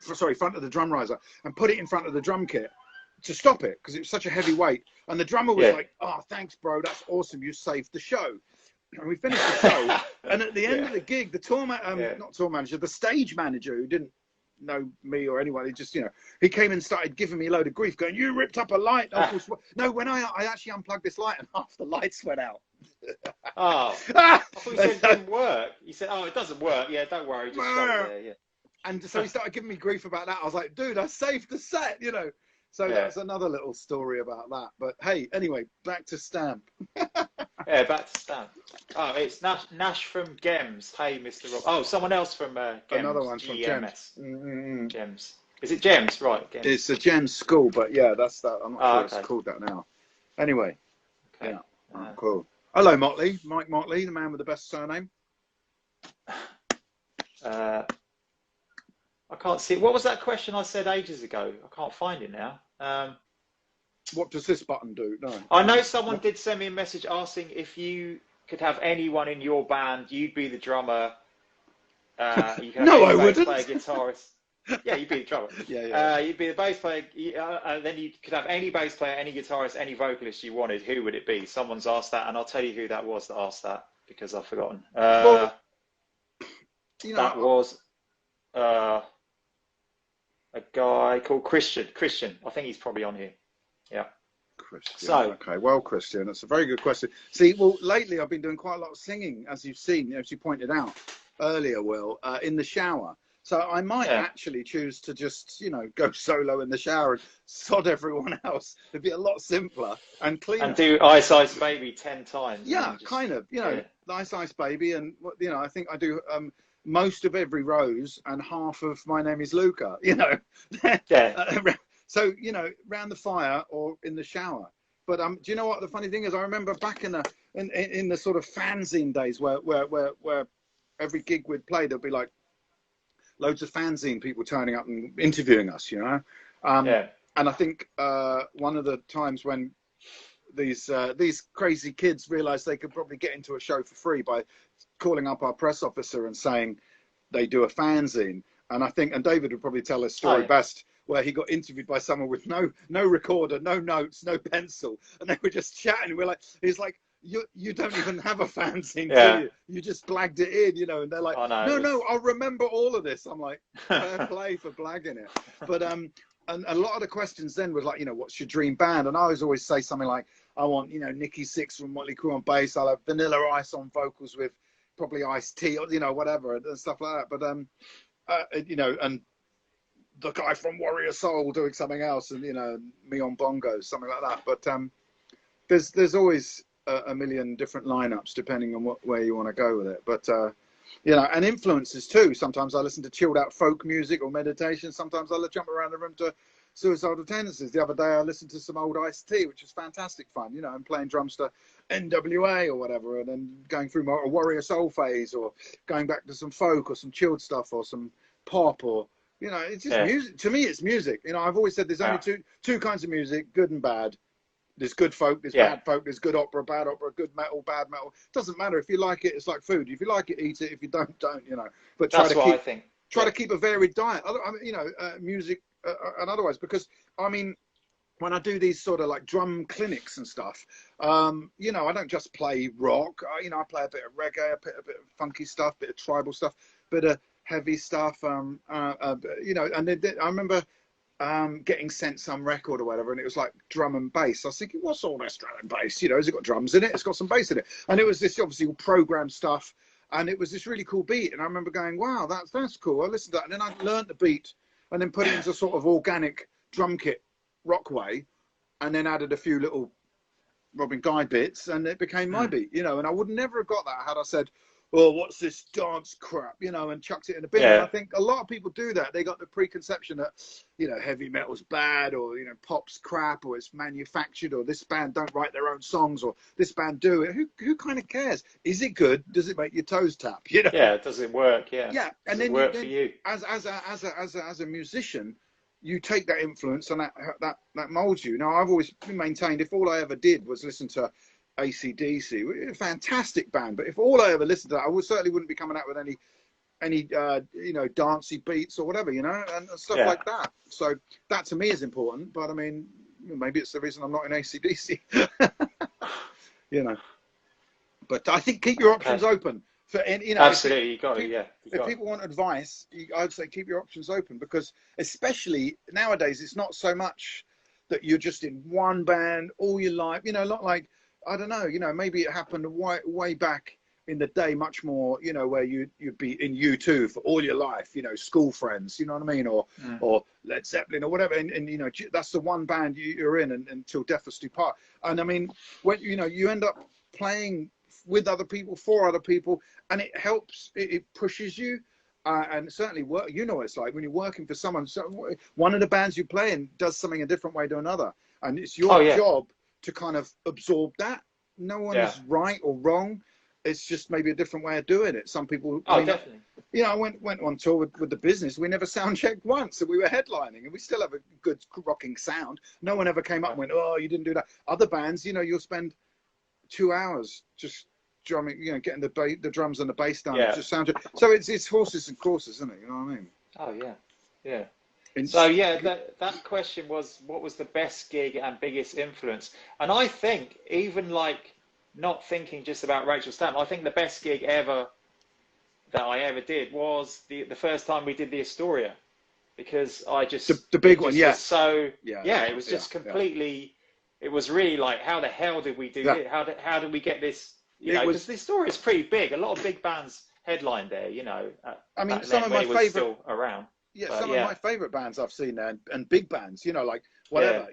Front of the drum riser, and put it in front of the drum kit to stop it because it was such a heavy weight. And the drummer was like, "Oh, thanks, bro. That's awesome. You saved the show." And we finished the show. And at the end of the gig, the not tour manager, the stage manager, who didn't know me or anyone, he just, you know, he came and started giving me a load of grief, going, "You ripped up a light." No, when I actually unplugged this light and half the lights went out. Oh, I thought you said it didn't work. You said, "Oh, it doesn't work." Yeah, don't worry, just stop there. Yeah. And so he started giving me grief about that. I was like, dude, I saved the set, you know. So that's another little story about that. But hey, anyway, back to Stamp. Yeah, back to Stamp. Oh, it's Nash from Gems. Hey, Mr. Rob. Oh, someone else from Gems. Another one from GMS. Gems. Gems. Is it Gems? Right. Gems. It's a Gems school, but yeah, that's that. I'm not sure it's called that now. Anyway, cool. Hello, Motley. Mike Motley, the man with the best surname. I can't see it. What was that question I said ages ago? I can't find it now. What does this button do? No. I know someone did send me a message asking if you could have anyone in your band, you'd be the drummer. You can have no, I bass wouldn't. player, guitarist. Yeah, you'd be the drummer. You'd be the bass player, and then you could have any bass player, any guitarist, any vocalist you wanted. Who would it be? Someone's asked that, and I'll tell you who that was that asked that because I've forgotten. Well, you know, that was a guy called Christian. I think he's probably on here. Yeah. Christian. So, okay, well, Christian, that's a very good question. See, well, lately I've been doing quite a lot of singing, as you've seen, as you pointed out earlier, Will, in the shower. So I might actually choose to just, you know, go solo in the shower and sod everyone else. It'd be a lot simpler and cleaner. And do Ice Ice Baby 10 times. Yeah, kind of. You know, Ice Ice Baby, and you know, I think I do most of Every Rose and half of My Name Is Luca. You know. So you know, round the fire or in the shower. But do you know what the funny thing is? I remember back in the sort of fanzine days where every gig we'd play, there'd be like loads of fanzine people turning up and interviewing us, you know. And I think one of the times when these crazy kids realised they could probably get into a show for free by calling up our press officer and saying they do a fanzine. And I think, and David would probably tell his story best, where he got interviewed by someone with no recorder, no notes, no pencil, and they were just chatting. We're like, he's like, you don't even have a fanzine, do you? You just blagged it in, you know. And they're like, no, I'll remember all of this. I'm like, fair play for blagging it. But and a lot of the questions then was like, you know, what's your dream band? And I always say something like, I want, you know, Nikki Sixx from Motley Crue on bass. I'll have Vanilla Ice on vocals with probably Ice-T, or, you know, whatever, and stuff like that. But you know, and the guy from Warrior Soul doing something else, and you know, me on bongos, something like that. But there's always a million different lineups depending on where you want to go with it. But you know, and influences too. Sometimes I listen to chilled out folk music or meditation. Sometimes I'll jump around the room to Suicidal Tendencies. The other day I listened to some old Ice-T, which was fantastic fun. You know, and playing drums to NWA or whatever, and then going through my Warrior Soul phase, or going back to some folk or some chilled stuff or some pop, or you know, it's just music. To me, it's music. You know, I've always said there's only two kinds of music: good and bad. There's good folk, there's bad folk, there's good opera, bad opera, good metal, bad metal. Doesn't matter. If you like it, it's like food. If you like it, eat it. If you don't, you know. But try to keep a varied diet. I mean, you know, music and otherwise, because I mean, when I do these sort of like drum clinics and stuff, you know, I don't just play rock. You know, I play a bit of reggae, a bit of funky stuff, a bit of tribal stuff, bit of heavy stuff. You know, and I remember getting sent some record or whatever, and it was like drum and bass. I was thinking, what's all this drum and bass? You know, has it got drums in it? It's got some bass in it. And it was this obviously programmed stuff, and it was this really cool beat. And I remember going, wow, that's cool. I listened to that, and then I learned the beat, and then put it into sort of organic drum kit rock way, and then added a few little Robin Guy bits, and it became my beat, you know. And I would never have got that had I said, oh, what's this dance crap, you know, and chucked it in a bin. And I think a lot of people do that. They got the preconception that, you know, heavy metal's bad, or, you know, pop's crap, or it's manufactured, or this band don't write their own songs, or this band do it. Who kind of cares? Is it good? Does it make your toes tap? You know? Yeah, does it work? Yeah. Yeah, and then work for you as a musician. You take that influence, and that molds you. Now, I've always maintained, if all I ever did was listen to AC/DC, a fantastic band, but if all I ever listened to that, I certainly wouldn't be coming out with any you know, dancey beats or whatever, you know, and stuff like that. So that to me is important. But I mean, maybe it's the reason I'm not in AC/DC. You know, but I think keep your options open. For, you know, absolutely, you got it. If people want advice, I'd say keep your options open, because especially nowadays, it's not so much that you're just in one band all your life. You know, not like I don't know, maybe it happened way back in the day, much more, where you'd be in U2 for all your life, school friends, you know what I mean, or Led Zeppelin or whatever, and that's the one band you're in until death us do part. And I mean, when you end up playing with other people, for other people, and it helps, it pushes you, and certainly what it's like when you're working for someone. So one of the bands you play in does something a different way to another, and it's your job to kind of absorb that. No one is right or wrong. It's just maybe a different way of doing it. Some people, definitely. I went on tour with the Business. We never sound checked once, and we were headlining, and we still have a good rocking sound. No one ever came up and went, "Oh, you didn't do that." Other bands, you'll spend 2 hours just drumming, getting the drums and the bass down. Just sound. So it's horses and courses, isn't it? You know what I mean? Oh yeah. So that question was, what was the best gig and biggest influence? And I think, even like, not thinking just about Rachel Stamp, I think the best gig ever that I ever did was the first time we did the Astoria, because I just the big one, so it was just completely. It was really like, how the hell did we do it? How did we get this? Because the Astoria is pretty big. A lot of big bands headlined there. I mean, some of my favorite still around. Some of my favorite bands I've seen there, and big bands. Like whatever.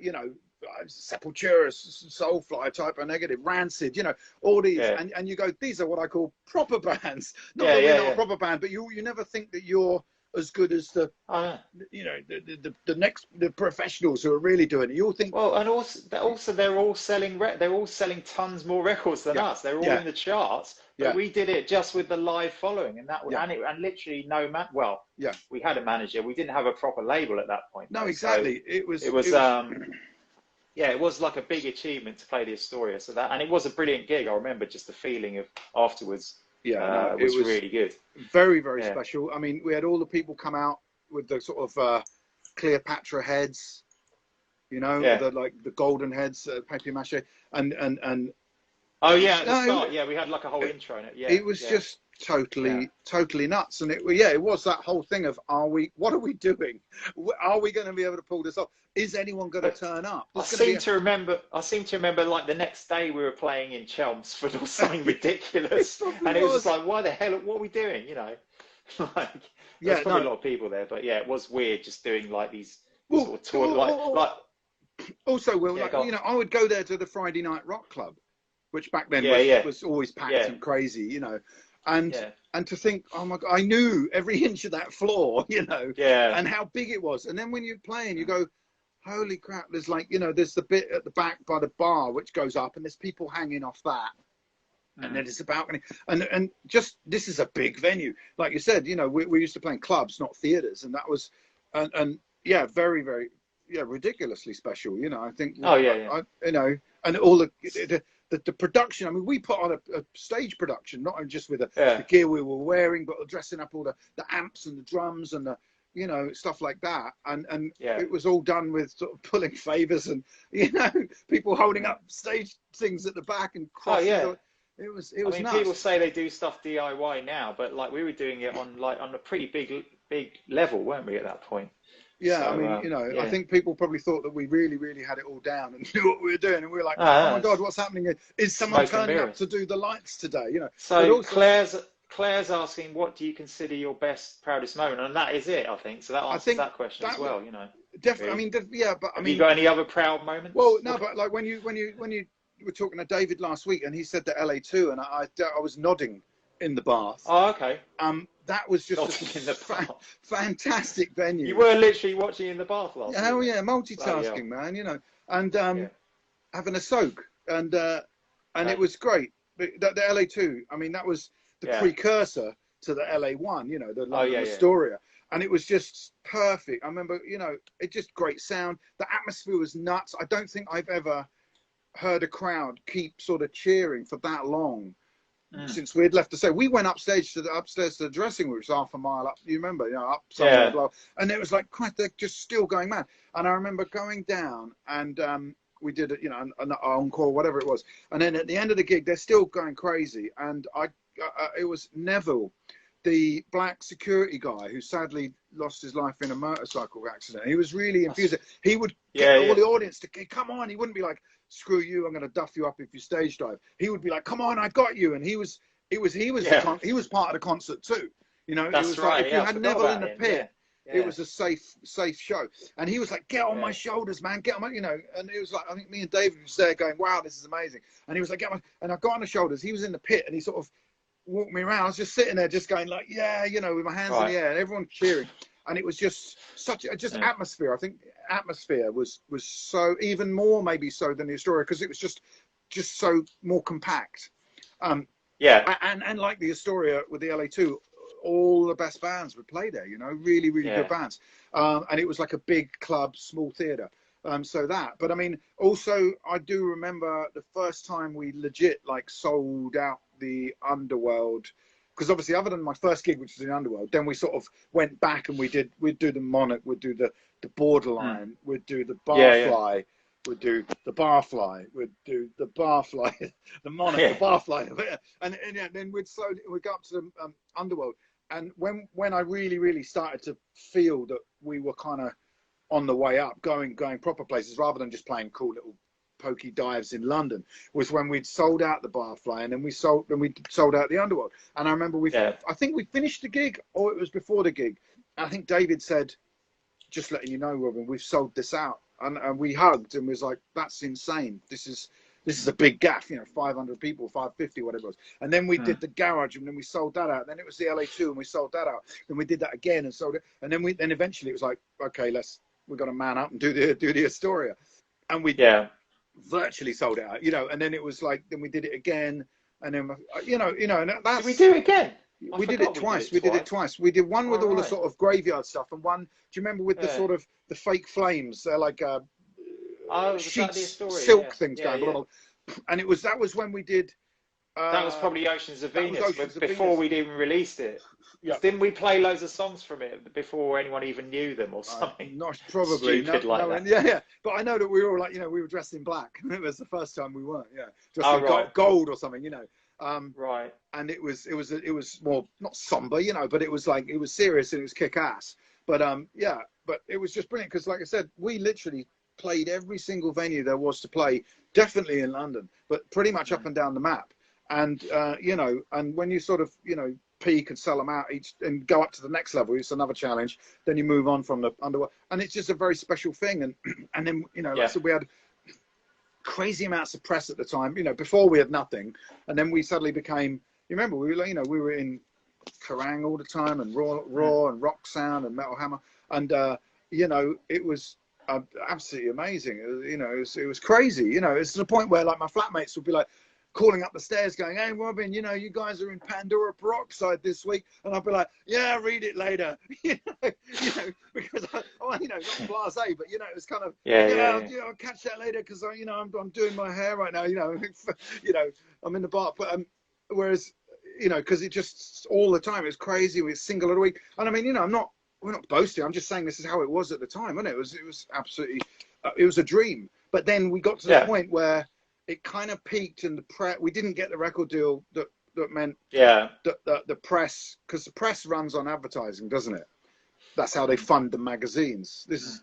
Sepultura, Soulfly, Type O Negative, Rancid, all these, and you go, these are what I call proper bands. Not that we're not a proper band, but you never think that you're as good as the professionals who are really doing it. You'll think, and also they're all selling tons more records than us. They're all in the charts. But we did it just with the live following, and and literally we had a manager. We didn't have a proper label at that point. No, exactly. So it was like a big achievement to play the Astoria. And it was a brilliant gig. I remember just the feeling of afterwards. It was really good. Very, very special. I mean, we had all the people come out with the sort of Cleopatra heads, the golden heads, papier mâché, and at the start, we had like a whole intro in it. It was just totally nuts, and it was that whole thing of, what are we doing? Are we going to be able to pull this off? Is anyone going to turn up? I seem to remember like the next day we were playing in Chelmsford or something ridiculous, and it was just like, why the hell? What are we doing? Like there's probably a lot of people there, but it was weird just doing like these sort of tour, Also, I would go there to the Friday Night Rock Club, which back then was always packed and crazy, and to think, oh my God, I knew every inch of that floor, and how big it was. And then when you're playing, you go, holy crap, there's there's the bit at the back by the bar which goes up, and there's people hanging off that. And then it's a balcony. And just, this is a big venue. Like you said, we used to play in clubs, not theatres. And that was, very, very, ridiculously special. I think, and all the production. I mean, we put on a stage production, not just with the gear we were wearing, but dressing up all the amps and the drums and the, stuff like that. And it was all done with sort of pulling favors and, people holding up stage things at the back and crossing. It was nuts. People say they do stuff DIY now, but like we were doing it on a pretty big level, weren't we, at that point? Yeah, so, I think people probably thought that we really, really had it all down and knew what we were doing, and we were like, oh my God, what's happening here? Is someone turning up to do the lights today? So also, Claire's asking, what do you consider your best, proudest moment? And that is it, I think. So that answers that question as well. Definitely. Really. But have you got any other proud moments? Well, no, but like when you were talking to David last week, and he said the LA2, and I was nodding in the bath. Oh, okay. That was just a fantastic venue. You were literally watching in the bath last week. Oh yeah, multitasking, man. And having a soak, and it was great. The LA2, I mean, that was the precursor to the LA1, the Astoria. And it was just perfect. I remember, it just great sound. The atmosphere was nuts. I don't think I've ever heard a crowd keep sort of cheering for that long since we had left the stage. We went upstairs to the dressing room, which was half a mile up. You remember, up somewhere below, and it was like, Christ, they're just still going mad. And I remember going down, and we did it, an encore, whatever it was. And then at the end of the gig, they're still going crazy. And it was Neville, the black security guy who sadly lost his life in a motorcycle accident. He was really enthusiastic. He would get all the audience to come on. He wouldn't be like, screw you, I'm going to duff you up if you stage dive. He would be like, come on, I got you. And he was part of the concert too. You know, that's it was right. like if you had Neville in the pit, yeah. it was a safe show. And he was like, get on my shoulders, man, get on my, you know. And it was like, I think me and David was there going, wow, this is amazing. And he was like, and I got on the shoulders. He was in the pit, and he sort of walked me around. I was just sitting there, just going like, yeah, you know, with my hands in the air, and everyone cheering. And it was just such atmosphere. I think atmosphere was so, even more maybe so than the Astoria, because it was just so more compact. And like the Astoria with the LA2, all the best bands would play there, you know, really good bands. And it was like a big club, small theatre. But I mean, also I do remember the first time we legit like sold out the Underworld, because obviously other than my first gig, which was in Underworld, then we sort of went back and we'd do the Monarch, we'd do the Borderline, we'd do the Barfly, we'd do the Barfly, we'd do the Barfly, the Monarch, the Barfly, and then we'd go up to the Underworld. And when I really started to feel that we were kind of on the way up, going proper places rather than just playing cool little pokey dives in London, was when we'd sold out the Barfly, and then we sold out the Underworld. And I remember I think we finished the gig, or it was before the gig. I think David said, just letting you know, Robin, we've sold this out. And we hugged and was like, that's insane. This is a big gaff, you know, 500 people, 550, whatever it was. And then we did the Garage, and then we sold that out. Then it was the LA2, and we sold that out. Then we did that again and sold it. And then eventually it was like, okay, we've got to man up and do the Astoria. And we virtually sold it out, you know. And then it was like, then we did it again. And then, you know, and that's... Did we do it again? We did it twice. We did one with all the sort of graveyard stuff, and one, do you remember, with the sort of the fake flames? They're like sheets, silk things going. Blah, blah, blah. And that was when we did. That was probably Oceans of Venus, before we'd even released it. Yeah. Didn't we play loads of songs from it before anyone even knew them or something? Not probably. Stupid like that. Yeah. But I know that we were all like, you know, we were dressed in black. It was the first time we weren't. Yeah, dressed in gold or something, you know. Right. And it was more not somber, you know, but it was serious and it was kick ass. But but it was just brilliant because, like I said, we literally played every single venue there was to play, definitely in London, but pretty much up and down the map. And you know, and when you sort of, you know, peak and sell them out each and go up to the next level, it's another challenge. Then you move on from the Underworld, and it's just a very special thing. And then, you know, like I said, we had crazy amounts of press at the time, you know, before we had nothing. And then we suddenly became, you remember, we were in Kerrang all the time, and Raw and Rock Sound and Metal Hammer. And, you know, it was absolutely amazing. You know, it was crazy. You know, it's to the point where, like, my flatmates would be like, calling up the stairs going, hey, Robin, you know, you guys are in Pandora Peroxide this week. And I'd be like, yeah, read it later. you know, because, you know, not blasé, but, you know, it was kind of, I'll catch that later because, you know, I'm doing my hair right now, you know, I'm in the bar. But whereas, you know, because it just all the time, it was crazy. We were single of the week. And I mean, you know, we're not boasting. I'm just saying this is how it was at the time, wasn't it? It was absolutely, it was a dream. But then we got to the point where it kind of peaked, and we didn't get the record deal that meant that the press, because the press runs on advertising, doesn't it? That's how they fund the magazines. This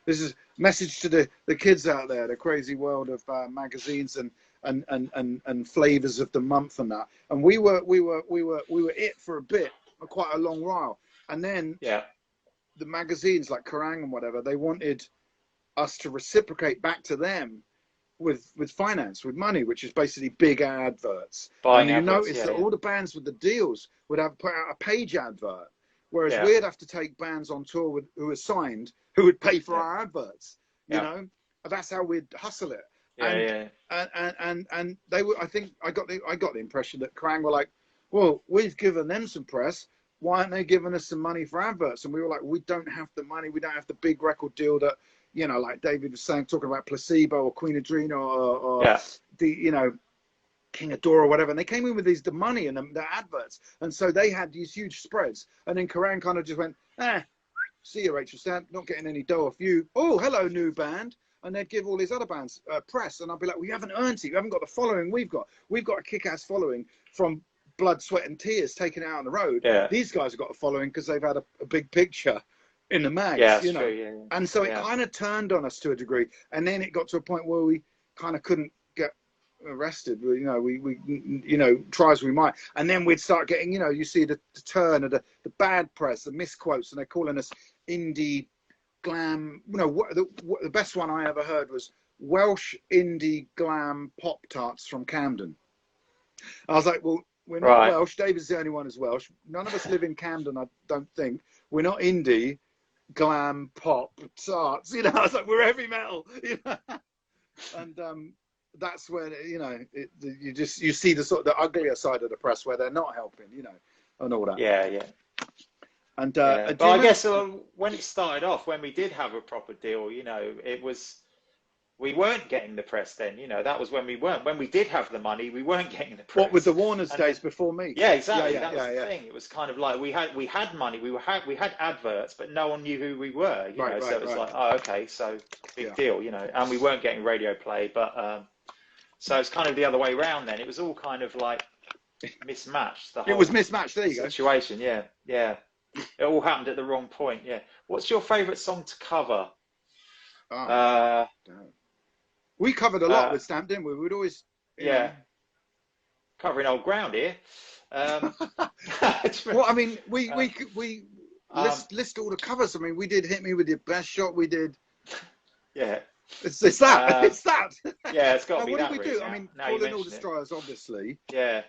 is message to the kids out there, the crazy world of magazines and flavors of the month and that. And we were it for a bit, for quite a long while. And then the magazines like Kerrang and whatever, they wanted us to reciprocate back to them with finance, with money, which is basically big adverts. And you notice that all the bands with the deals would have put out a page advert, whereas we'd have to take bands on tour who are signed, who would pay for our adverts. You know, that's how we'd hustle it. And they were. I think I got the impression that Kerrang were like, well, we've given them some press. Why aren't they giving us some money for adverts? And we were like, we don't have the money. We don't have the big record deal that, you know, like David was saying, talking about Placebo or Queen Adrena or the, you know, King Adora or whatever. And they came in with the money and the adverts. And so they had these huge spreads. And then Kerrang kind of just went, see you, Rachel Stamp, not getting any dough off you. Oh, hello, new band. And they'd give all these other bands press. And I'd be like, we haven't earned it. We haven't got the following we've got. We've got a kick-ass following from blood, sweat and tears taken out on the road. These guys have got a following because they've had a big picture in the mags, you know. True, and so it kind of turned on us to a degree, and then it got to a point where we kind of couldn't get arrested. You know, we try as we might, and then we'd start getting, you know, you see the turn of the bad press, the misquotes, and they're calling us indie glam. You know, the best one I ever heard was Welsh indie glam pop tarts from Camden. I was like, well, we're not Welsh. David's the only one who's Welsh. None of us live in Camden, I don't think. We're not indie glam pop tarts. You know, I was like, we're heavy metal. You know? And that's where, you know, you see the sort of the uglier side of the press where they're not helping, you know, and all that. Yeah, yeah. And but I guess when it started off, when we did have a proper deal, you know, we weren't getting the press then, you know, that was when we weren't. When we did have the money, we weren't getting the press. What with the Warner's days before me? Yeah, exactly. That was the thing. It was kind of like we had money, we had adverts, but no one knew who we were, you know. So it was like, oh, okay, so big deal, you know. And we weren't getting radio play, but so it's kind of the other way around then. It was all kind of like mismatched. The whole it was mismatched. There you go. Situation, yeah, yeah. It all happened at the wrong point. Yeah. What's your favourite song to cover? We covered a lot with Stamp, didn't we? We'd always covering old ground here. Well, I mean, we list all the covers. I mean, we did Hit Me With Your Best Shot. We did. Yeah. It's that. It's that. Yeah, it's got to be what that. What did we do? I mean, Calling All Destroyers, obviously. Yeah.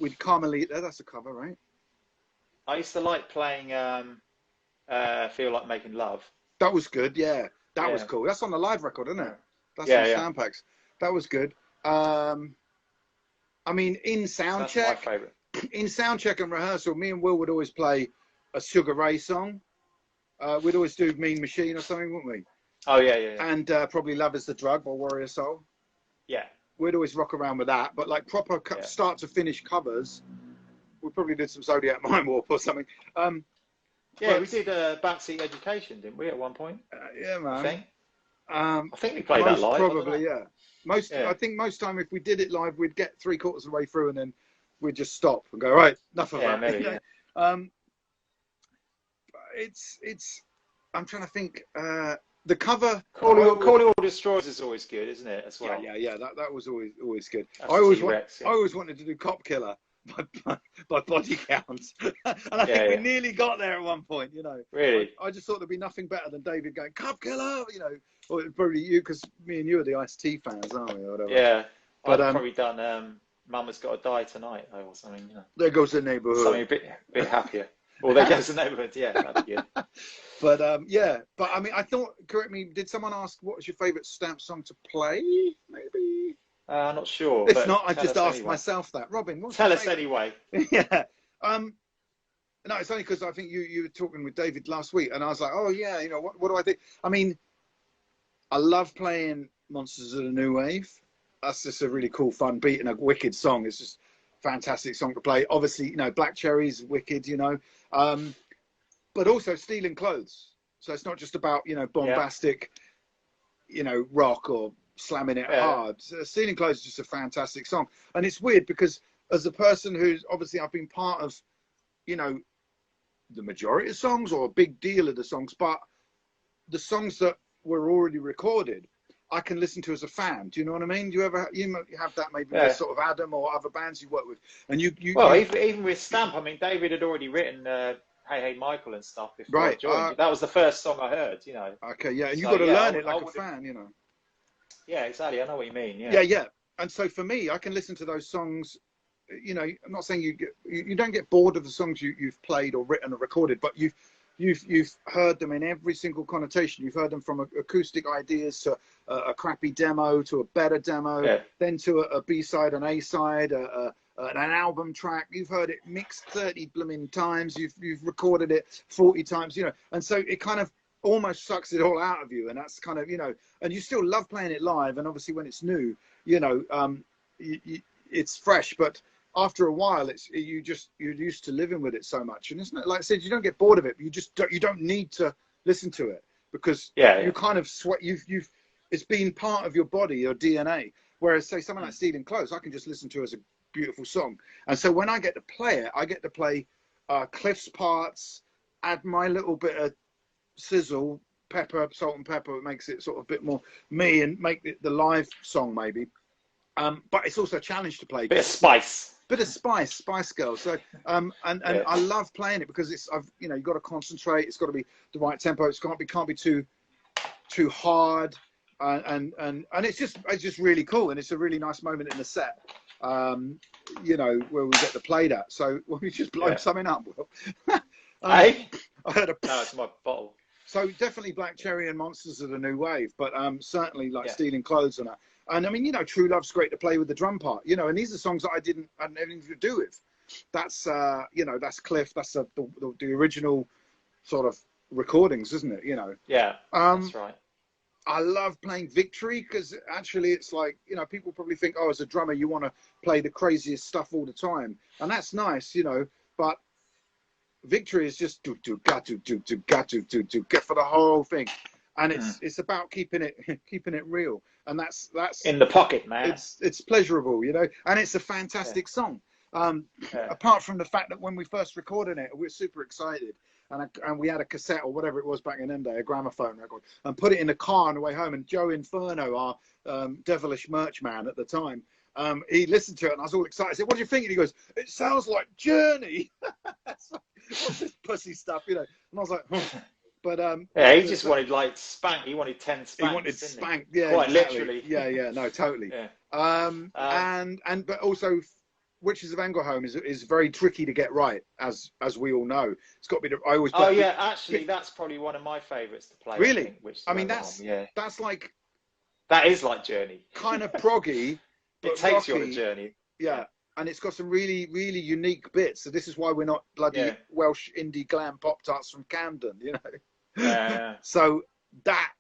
With Carmelita, that's a cover, right? I used to like playing Feel Like Making Love. That was good, yeah. That was cool. That's on the live record, isn't it? That's on Sound Packs. That was good. I mean, in soundcheck, that's my favourite. In soundcheck and rehearsal, me and Will would always play a Sugar Ray song. We'd always do Mean Machine or something, wouldn't we? Oh, yeah. And probably Love Is the Drug by Warrior Soul. Yeah. We'd always rock around with that. But like proper start to finish covers, we probably did some Zodiac Mind Warp or something. Yeah, we did Backseat Education, didn't we, at one point? Yeah, man. I think we played that live. Probably, yeah. I think most time if we did it live, we'd get 3/4 of the way through and then we'd just stop and go, right, enough of that. Maybe, It's. I'm trying to think. The cover. Calling All Destroyers is always good, isn't it? As well. Yeah. That was always good. That's I always wanted to do Cop Killer by Body Count, and I think we nearly got there at one point. You know. Really. I just thought there'd be nothing better than David going Cop Killer. You know, or probably you, because me and you are the Ice-T fans, aren't we? Or whatever. Yeah. But I've probably done Mama's Got to Die Tonight or something. You know. There Goes the Neighborhood. Something a bit happier. Or There Goes the Neighborhood. Yeah, that'd be good. But but I mean, I thought, correct me, did someone ask what was your favourite Stamp song to play? Maybe. I'm not sure. If not, I just asked myself that. Robin, what's tell us anyway. Yeah. No, it's only because I think you were talking with David last week, and I was like, oh yeah, you know, what do I think? I mean, I love playing Monsters of the New Wave. That's just a really cool, fun beat and a wicked song. It's just a fantastic song to play. Obviously, you know, Black Cherry's wicked, you know. But also Stealing Clothes. So it's not just about, you know, bombastic, you know, rock or slamming it hard. Stealing Clothes is just a fantastic song. And it's weird because as a person who's obviously I've been part of, you know, the majority of songs or a big deal of the songs, but the songs that were already recorded, I can listen to as a fan. Do you know what I mean? Do you ever have that maybe with sort of Adam or other bands you work with? And even with Stamp, I mean, David had already written Hey Hey Michael and stuff before I joined. That was the first song I heard, you know. Okay, yeah, and you've got to learn it like a fan, you know. Yeah, exactly. I know what you mean. Yeah. And so for me, I can listen to those songs. You know, I'm not saying you don't get bored of the songs you've played or written or recorded, but you've heard them in every single connotation. You've heard them from acoustic ideas to a crappy demo to a better demo, then to a B-side, an A-side, an album track. You've heard it mixed 30 blooming times. You've recorded it 40 times, you know. And so it kind of almost sucks it all out of you. And that's kind of, you know, and you still love playing it live. And obviously when it's new, you know, it's fresh, but after a while, you're used to living with it so much, and isn't it? Like I said, you don't get bored of it, but you don't need to listen to it because you kind of sweat. It's been part of your body, your DNA. Whereas, say, something like Stealing Clothes, I can just listen to as a beautiful song. And so when I get to play it, I get to play Cliff's parts, add my little bit of sizzle, pepper, salt and pepper. It makes it sort of a bit more me and make it the live song maybe. But it's also a challenge to play. Bit of spice. Bit of Spice Girls. So and yeah. I love playing it because it's you've got to concentrate. It's got to be the right tempo. It can't be too hard. And it's just really cool, and it's a really nice moment in the set. Where we get to play that. So let me just blow something up, Will. Hey, I heard no, it's my bottle. So definitely Black Cherry and Monsters of the New Wave, but certainly like Stealing Clothes and that. And I mean, True Love's great to play with the drum part, and these are songs that I hadn't anything to do with. That's that's Cliff. That's the original sort of recordings, isn't it? Yeah, that's right. I love playing Victory because actually it's like, people probably think, oh, as a drummer, you want to play the craziest stuff all the time. And that's nice, but Victory is just do get for the whole thing. And it's about keeping it real. And that's in the pocket, man. It's pleasurable, and it's a fantastic song. Apart from the fact that when we first recorded it, we were super excited. And we had a cassette or whatever it was back in them day, a gramophone record, and put it in the car on the way home. And Joe Inferno, our devilish merch man at the time, he listened to it, and I was all excited. I said, "What do you think?" And he goes, "It sounds like Journey." What's this pussy stuff, And I was like, but he just wanted like spank. He wanted 10 spanks. He wanted spank, quite exactly. literally. Yeah, no, totally. But also. Witches of Engelholm is very tricky to get right, as we all know. It's got to be. I always. Actually, that's probably one of my favourites to play. Really? I mean, that's like. That is like Journey. Kind of proggy. It takes you on a journey. Yeah, and it's got some really, really unique bits. So this is why we're not bloody Welsh indie glam pop tarts from Camden, Yeah. So that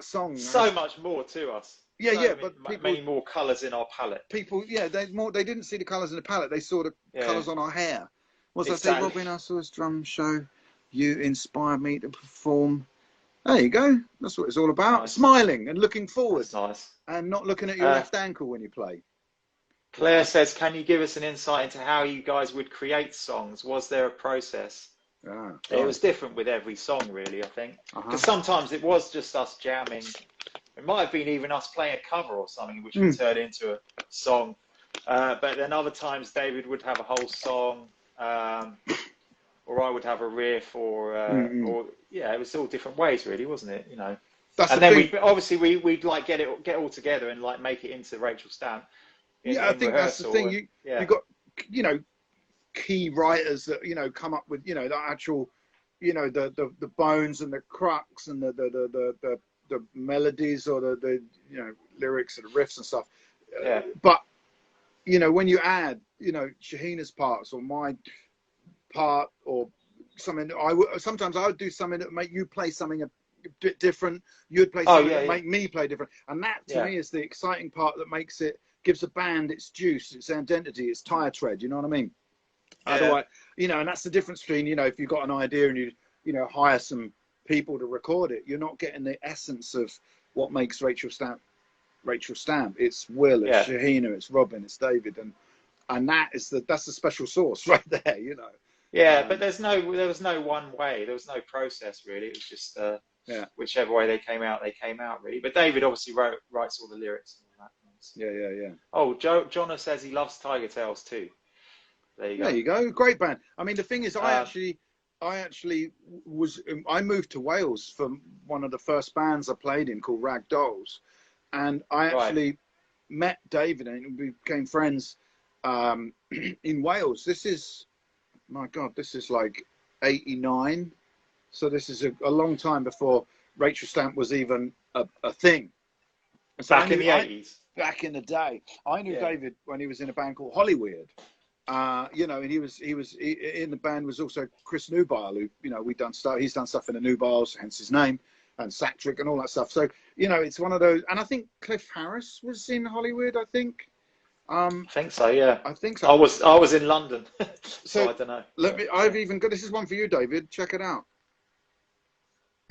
song. So much more to us. Yeah, but many more colours in our palette. People, they didn't see the colours in the palette. They saw the colours on our hair. What's that say, Robin? I saw his drum show. You inspired me to perform. There you go. That's what it's all about. Nice. Smiling and looking forward. That's nice. And not looking at your left ankle when you play. Claire says, can you give us an insight into how you guys would create songs? Was there a process? It was different with every song, really, I think. Because sometimes it was just us jamming. It might have been even us playing a cover or something, which would turn into a song. But then other times David would have a whole song, or I would have a riff, or it was all different ways, really, wasn't it? And then we'd like get all together and like make it into Rachel Stamp. I think that's the thing. You got key writers that come up with the actual the bones and the crux and the melodies or the lyrics and the riffs and stuff. But when you add Shahina's parts or my part or something, sometimes I would do something that make you play something a bit different. You'd play something that make me play different, and that to me is the exciting part that gives a band its juice, its identity, its tire tread. You know what I mean? Otherwise, and that's the difference between if you've got an idea and you hire some people to record it, you're not getting the essence of what makes Rachel Stamp. It's Will, it's Shahina, it's Robin, it's David, and that's the special sauce right there, but there was no one way, there was no process really. It was just whichever way they came out really. But David obviously writes all the lyrics and all that. Yeah. Oh, Jonah says he loves Tiger Tails too. There you go. Great band. I mean, the thing is, I moved to Wales from one of the first bands I played in called Rag Dolls, and I actually met David and we became friends in Wales. This is like 89, so this is a long time before Rachel Stamp was even a thing. So back in the 80s. Back in the day, I knew David when he was in a band called Hollyweird. And he was in the band was also Chris Nubile, who he's done stuff in the Nubiles, hence his name, and Satric and all that stuff. So it's one of those, and I think Cliff Harris was in Hollywood. I think so. Yeah, I think so. I was in London, so I don't know. I've even got this is one for you, David. Check it out.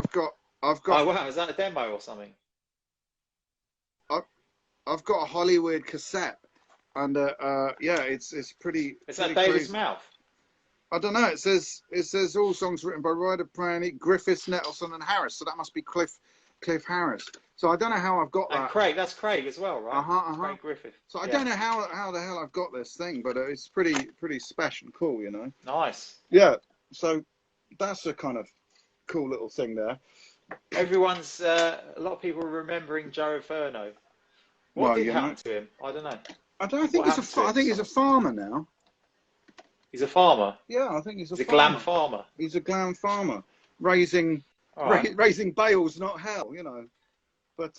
I've got. Oh wow, is that a demo or something? I've got a Hollywood cassette. And it's pretty. Is that David's mouth? I don't know. It says all songs written by Ryder, Praney, Griffiths, Nettleson, and Harris. So that must be Cliff Harris. So I don't know how I've got that. And Craig, that's Craig as well, right? Craig Griffith. So I don't know how the hell I've got this thing, but it's pretty special and cool, you know. Nice. Yeah. So that's a kind of cool little thing there. Everyone's a lot of people are remembering Joe Inferno. What did happen to him? I don't know. I think he's a farmer now. He's a farmer. Yeah, I think he's a glam farmer. He's a glam farmer, raising bales, not hell, you know. But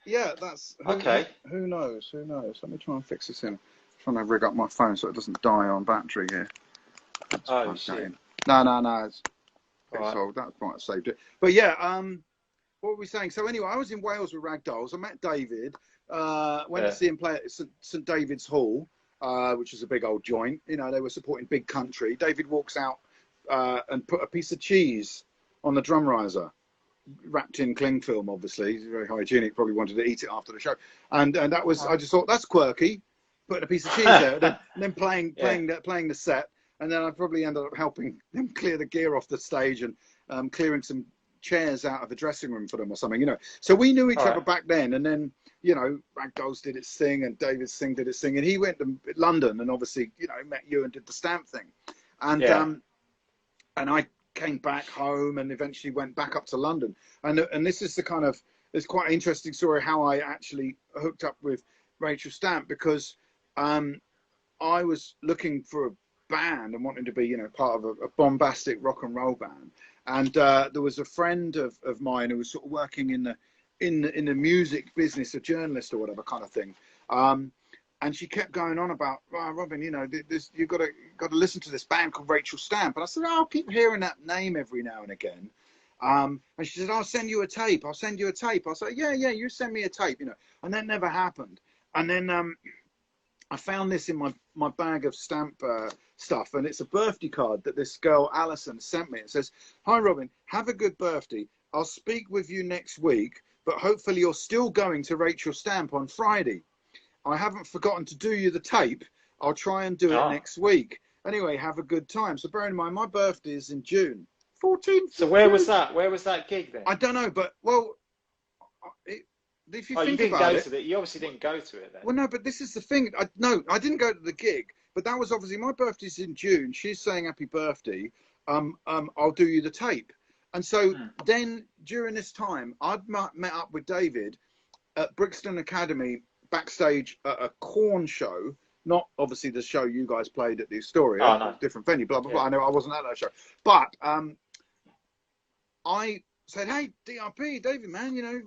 yeah, that's okay. Who knows? Let me try and fix this in. I'm trying to rig up my phone so it doesn't die on battery here. Oh shit! No, it's old. That might have saved it. But yeah, what were we saying? So anyway, I was in Wales with Ragdolls. I met David. Went to see him play at St David's Hall, which is a big old joint. You know, they were supporting Big Country. David walks out and put a piece of cheese on the drum riser, wrapped in cling film. Obviously, he's very hygienic. Probably wanted to eat it after the show, and that was. I just thought that's quirky. Putting a piece of cheese there, then playing the set. And then I probably ended up helping them clear the gear off the stage and clearing some chairs out of the dressing room for them or something, you know. So we knew each other back then. And then, you know, Ragdolls did its thing and David's thing did its thing. And he went to London and obviously, you know, met you and did the stamp thing. And and I came back home and eventually went back up to London. And this is it's quite an interesting story how I actually hooked up with Rachel Stamp, because I was looking for a band and wanting to be, you know, part of a bombastic rock and roll band, and there was a friend of mine who was sort of working in the music business, a journalist or whatever kind of thing, and she kept going on about, Robin, you know, this you've got to listen to this band called Rachel Stamp. And I said, I'll keep hearing that name every now and again. And she said, I'll send you a tape. I said, yeah, you send me a tape, you know. And that never happened. And then I found this in my bag of stamp stuff, and it's a birthday card that this girl Alison sent me. It says, "Hi Robin, have a good birthday. I'll speak with you next week, but hopefully you're still going to Rachel Stamp on Friday. I haven't forgotten to do you the tape. I'll try and do it next week. Anyway, have a good time." So bear in mind, my birthday is in June 14th. So where was that? Where was that gig then? I don't know, but well, if you think you didn't about go it, to it. You obviously didn't go to it then. Well, no, but this is the thing. I didn't go to the gig, but that was obviously my birthday's in June. She's saying happy birthday. I'll do you the tape. And so then during this time, I'd met up with David at Brixton Academy backstage at a corn show. Not obviously the show you guys played at the Astoria, no. Different venue, blah, blah, blah. I know I wasn't at that show. But I said, hey, DRP, David, man, you know,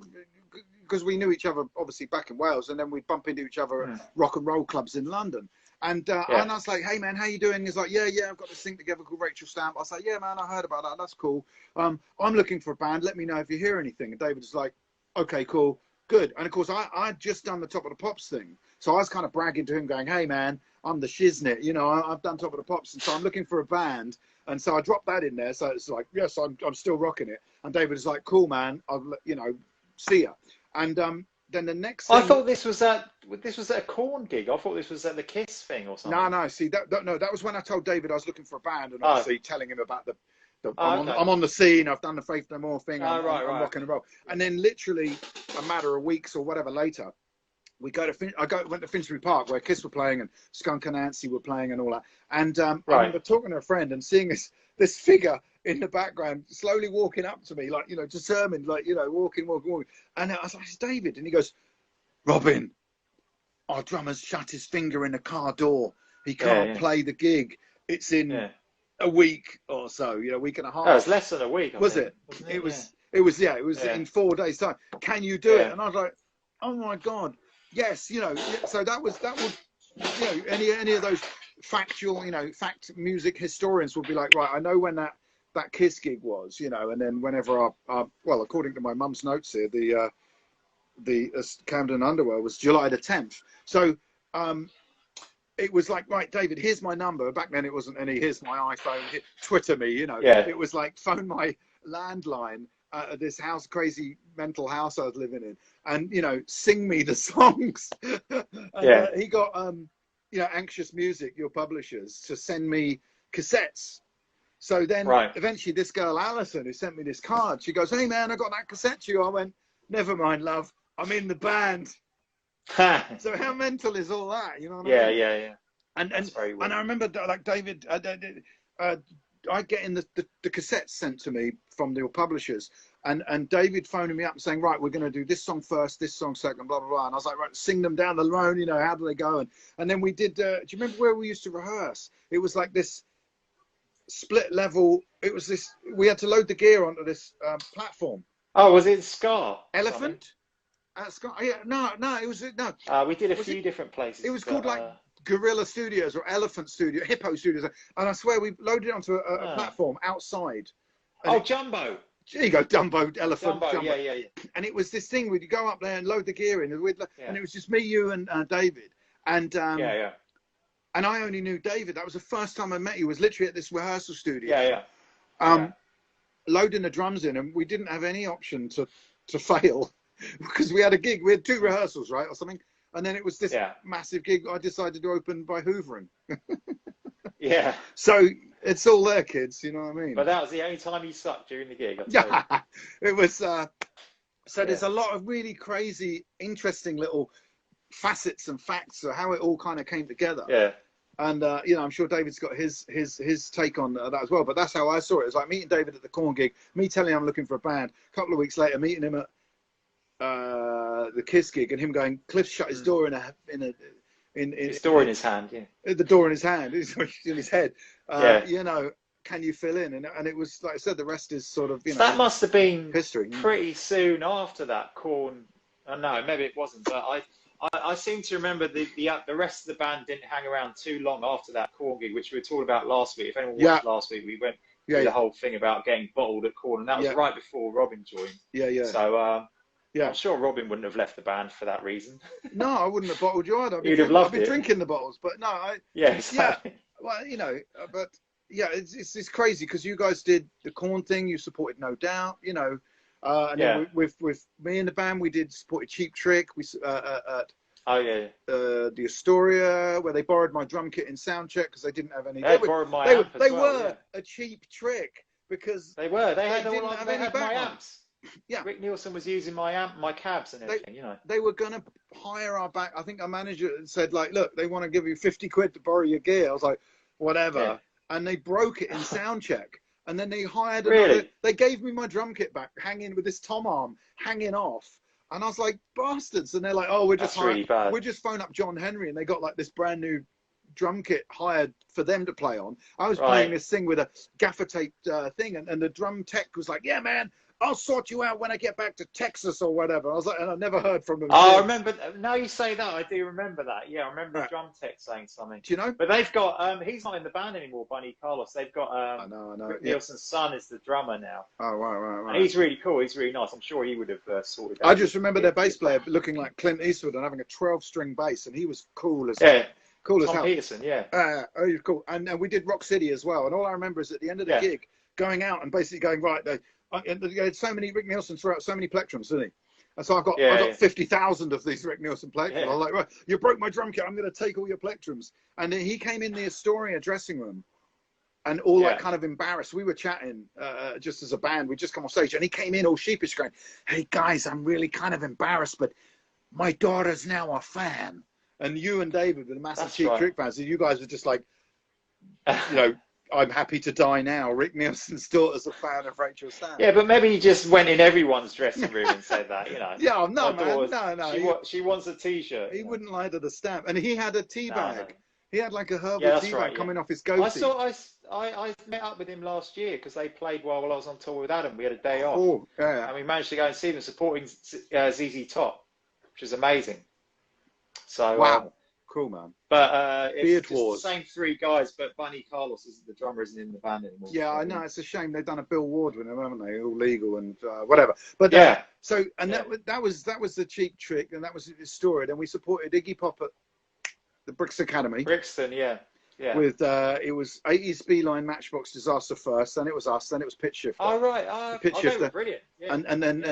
because we knew each other obviously back in Wales, and then we'd bump into each other at rock and roll clubs in London. And I was like, hey, man, how you doing? He's like, yeah, I've got this thing together called Rachel Stamp. I was like, yeah, man, I heard about that. That's cool. I'm looking for a band. Let me know if you hear anything. And David was like, okay, cool, good. And of course, I'd just done the Top of the Pops thing. So I was kind of bragging to him going, hey, man, I'm the shiznit. You know, I've done Top of the Pops. And so I'm looking for a band. And so I dropped that in there. So it's like, yes, I'm still rocking it. And David was like, cool, man. I'll, you know, see ya. And then the next thing, I thought this was at a Korn gig. I thought this was at the Kiss thing or something. No. See, that was when I told David I was looking for a band, and obviously telling him about I'm on the scene. I've done the Faith No More thing. I'm rocking and roll. And then literally a matter of weeks or whatever later, I went to Finsbury Park where Kiss were playing and Skunk and Nancy were playing and all that. And I remember talking to a friend and seeing this figure in the background, slowly walking up to me, like, you know, determined, like, you know, walking. And I was like, it's David. And he goes, Robin, our drummer's shut his finger in the car door. He can't play the gig. It's in a week or so, you know, a week and a half. No, it's less than a week. Was it? It was in 4 days' time. Can you do it? And I was like, oh my God, yes, you know. So that was, you know, any of those factual, you know, music historians would be like, right, I know when that Kiss gig was, you know, and then whenever well, according to my mum's notes here, the Camden Underworld was July the 10th. So it was like, right, David, here's my number. Back then it wasn't any, here's my iPhone, Twitter me, you know. It was like, phone my landline at this crazy mental house I was living in, and, you know, sing me the songs. And, he got, you know, Anxious Music, your publishers, to send me cassettes. So then eventually this girl, Alison, who sent me this card, she goes, "Hey man, I got that cassette to you." I went, "Never mind, love. I'm in the band." So how mental is all that? You know what I mean? Yeah. And I remember like David, I getting the cassettes sent to me from the publishers, and David phoning me up and saying, "Right, we're going to do this song first, this song second, blah blah blah." And I was like, "Right, sing them down the line. You know, how do they go?" And then we did. Do you remember where we used to rehearse? It was like this split level. It was this. We had to load the gear onto this platform. Oh, was it Scar? Elephant? Scar? Yeah, no. It was no. We did a few different places. It was called like Gorilla Studios or Elephant Studio, Hippo Studios, and I swear we loaded it onto a platform outside. Jumbo. There you go, Dumbo, Elephant, Jumbo. Yeah. And it was this thing where you go up there and load the gear in, and it was just me, you, and David. And and I only knew David. That was the first time I met you. Was literally at this rehearsal studio. Loading the drums in, and we didn't have any option to fail because we had a gig. We had 2 rehearsals, right, or something. And then it was this massive gig I decided to open by hoovering. So it's all there, kids. You know what I mean? But that was the only time you sucked during the gig. It was. So there's a lot of really crazy, interesting little facets and facts of how it all kind of came together. And you know, I'm sure David's got his take on that as well. But that's how I saw it. It's like meeting David at the Corn gig, me telling him I'm looking for a band. A couple of weeks later, meeting him at the Kiss gig, and him going, Cliff shut his door his door in his hand, the door in his hand, in his head. You know, can you fill in? And it was like I said, the rest is sort of that must have been history. Pretty soon after that, Korn. No, maybe it wasn't, but I seem to remember the rest of the band didn't hang around too long after that Korn gig, which we were talking about last week. If anyone watched last week, we went through the whole thing about getting bottled at Korn, and that was right before Robin joined. So. I'm sure Robin wouldn't have left the band for that reason. No, I wouldn't have bottled you either. You'd have loved it. I'd be drinking the bottles, but no, exactly. Well, you know, but it's crazy because you guys did the Korn thing. You supported No Doubt, you know, and then with me in the band, we supported Cheap Trick. We the Astoria, where they borrowed my drum kit in soundcheck because they didn't have any. They borrowed my amp as well. They were a Cheap Trick because they had my amps. Rick Nielsen was using my amp, my cabs and everything, you know. They were going to hire our back. I think our manager said, like, look, they want to give you 50 quid to borrow your gear. I was like, whatever. Yeah. And they broke it in sound check. And then they hired another. They gave me my drum kit back, hanging with this tom arm, hanging off. And I was like, bastards. And they're like, oh, we're just phone up John Henry. And they got like this brand new drum kit hired for them to play on. I was playing this thing with a gaffer tape thing. And the drum tech was like, yeah, man, I'll sort you out when I get back to Texas or whatever. I was like, and I never heard from them. Oh, I remember. Now you say that, I do remember that. Yeah, I remember the drum tech saying something. Do you know? But they've got. He's not in the band anymore, Bunny Carlos. They've got. I know. Rick Nielsen's son is the drummer now. Oh, right. And he's really cool. He's really nice. I'm sure he would have sorted out. I just remember their bass player looking like Clint Eastwood and having a 12-string bass, and he was cool as hell. Cool as hell. Tom Peterson, yeah. Oh, he was cool. And we did Rock City as well. And all I remember is at the end of the gig, going out and basically going, right, he had so many Rick Nielsen threw out so many plectrums, didn't he? And so I got 50,000 of these Rick Nielsen plectrums. I was like, right, you broke my drum kit. I'm going to take all your plectrums. And then he came in the Astoria dressing room, and all like kind of embarrassed. We were chatting just as a band. We just come on stage, and he came in all sheepish, going, "Hey guys, I'm really kind of embarrassed, but my daughter's now a fan." And you and David were the massive Cheap Trick fans. And you guys were just like, you know. I'm happy to die now. Rick Nielsen's daughter's a fan of Rachel Sand. Yeah, but maybe he just went in everyone's dressing room and said that, you know. Yeah, no, man, no. She wants a T-shirt. He wouldn't lie to the stamp. And he had a tea bag. No. He had like a herbal tea bag coming off his goatee. I met up with him last year because they played while I was on tour with Adam. We had a day off. Oh, yeah. And we managed to go and see them supporting ZZ Top, which was amazing. So, wow. Cool, man. But it's the same 3 guys, but Bunny Carlos, the drummer, isn't in the band anymore. Yeah, I know. It's a shame. They've done a Bill Ward with him, haven't they? All legal and whatever. But so that was the Cheap Trick, and that was his story. Then we supported Iggy Pop at the Brixton Academy. Brixton, yeah. With it was 80s Beeline Matchbox Disaster first, then it was us, then it was Pitch Shifter. Oh right, Pitch Shifter, brilliant. Yeah. And then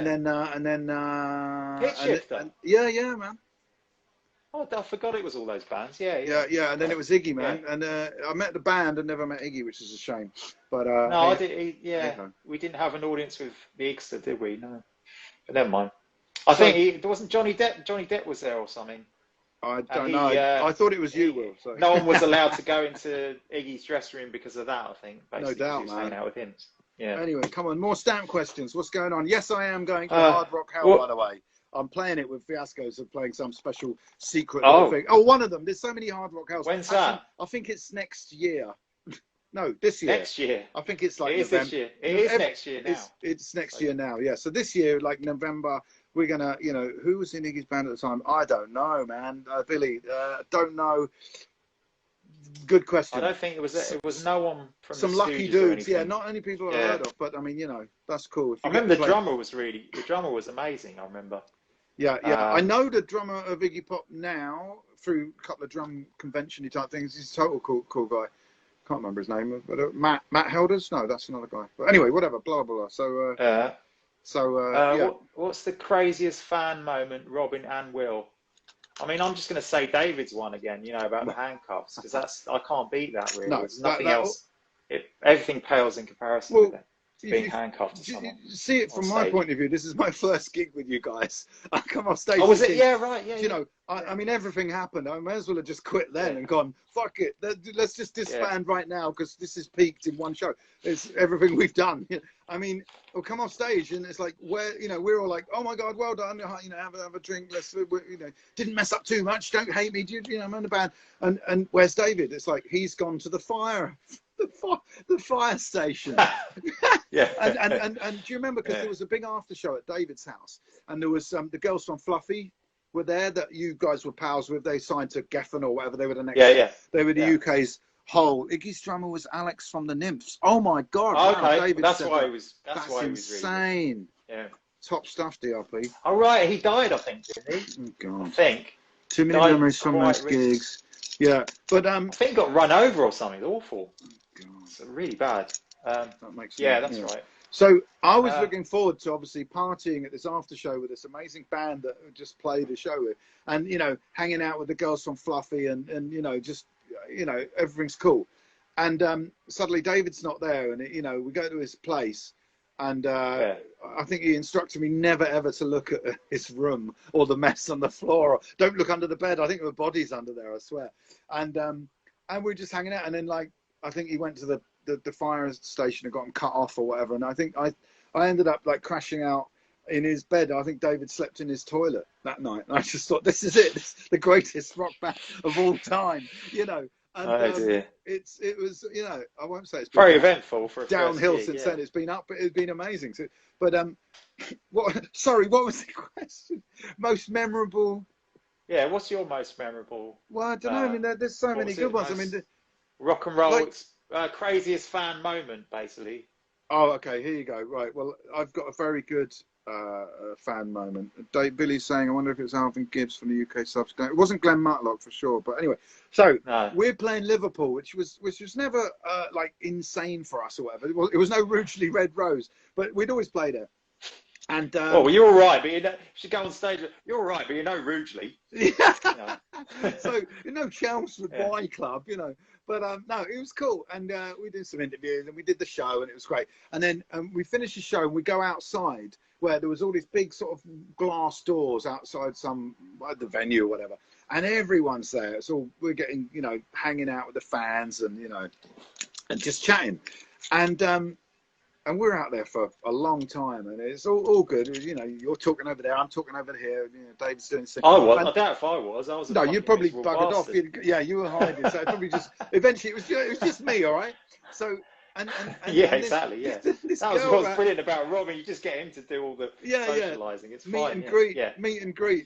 Pitch Shifter. Yeah, man. Oh, I forgot it was all those bands. Yeah. And then it was Iggy, man. Yeah. And I met the band and never met Iggy, which is a shame. But no, I did. We didn't have an audience with the Ixter, did we? No. But never mind. I think there wasn't Johnny Depp. Johnny Depp was there or something. I don't know. I thought it was you, Will. So. No one was allowed to go into Iggy's dressing room because of that, I think. No doubt, man. Hanging out with him. Yeah. Anyway, come on. More stamp questions. What's going on? Yes, I am going to Hard Rock Hell, by the way. I'm playing it with Fiascos of playing some special secret thing. Oh, one of them. There's so many Hard Rock Hells. When's that? I think it's next year. No, this year. Next year. I think it's like November. This year. It is next year now. It's next year now, yeah. So this year, like November, we're going to, who was in Iggy's band at the time? I don't know, man. Billy, don't know. Good question. I don't think it was no one from some the lucky dudes, not any people I've heard of, but I mean, that's cool. I remember the drummer was amazing, I remember. Yeah. I know the drummer of Iggy Pop now through a couple of drum convention-y type things. He's a total cool guy. Can't remember his name, but Matt Helders? No, that's another guy. But anyway, whatever, blah, blah, blah. So, what's the craziest fan moment, Robin and Will? I mean, I'm just going to say David's one again, about the handcuffs, because I can't beat that, really. There's nothing else. Everything pales in comparison with it. Being handcuffed to someone. See it from my point of view. This is my first gig with you guys. I come off stage. Oh, was it? Yeah, right. Yeah. I mean, everything happened. I may as well have just quit then and gone, fuck it. Let's just disband right now because this is peaked in one show. It's everything we've done. I mean, we'll come off stage and it's like, we're all like, oh my God, well done. Have a drink. Let's, didn't mess up too much. Don't hate me. I'm in the band. And where's David? It's like, he's gone to the fire. The fire station. Yeah. And do you remember, because there was a big after show at David's house and there was the girls from Fluffy were there that you guys were pals with. They signed to Geffen or whatever. They were the next they were the UK's whole. Iggy's drummer was Alex from the Nymphs. Oh my God. Okay. Wow, David that's why he was insane. Really top stuff, DRP. Oh right, he died, I think, didn't he? Oh God. I think too many memories from those gigs. Yeah, but I think he got run over or something. Awful. God. It's really bad. That makes sense. That's right. So I was looking forward to obviously partying at this after show with this amazing band that just played a show with, and hanging out with the girls from Fluffy, and just everything's cool. And suddenly David's not there, and we go to his place, and I think he instructed me never ever to look at his room or the mess on the floor. Or, don't look under the bed. I think there were bodies under there, I swear. And we're just hanging out, and then I think he went to the fire station and got him cut off or whatever. And I think I ended up crashing out in his bed. I think David slept in his toilet that night. And I just thought, this is it. This is the greatest rock band of all time, And dear. It was, I won't say it's been very eventful for a downhill gig, since then. It's been up, but it's been amazing. So, but what was the question? Most memorable? Yeah, what's your most memorable? Well, I don't know. I mean, there's so many good ones. I mean, rock and roll, craziest fan moment, basically. Oh, okay. Here you go. Right. Well, I've got a very good fan moment. Billy's saying, I wonder if it's Alvin Gibbs from the UK subs. It wasn't Glenn Matlock for sure. But anyway, so we're playing Liverpool, which was never insane for us or whatever. It was no Rougeley Red Rose, but we'd always played it. And well, you're all right, but you should go on stage. You're all right, but Rougeley. Yeah. So Chelmsford Y Club, But no, it was cool, and we did some interviews and we did the show, and it was great. And then we finished the show and we go outside where there was all these big sort of glass doors outside the venue or whatever, and everyone's there. So we're getting hanging out with the fans and and just chatting, and we're out there for a long time, and it's all good. You're talking over there, I'm talking over here. David's doing something. I doubt if I was. No, you probably buggered off. You were hiding. So probably eventually it was just me. All right. So and exactly. This that was what's brilliant about Robin. You just get him to do all the socialising. It's meet and greet,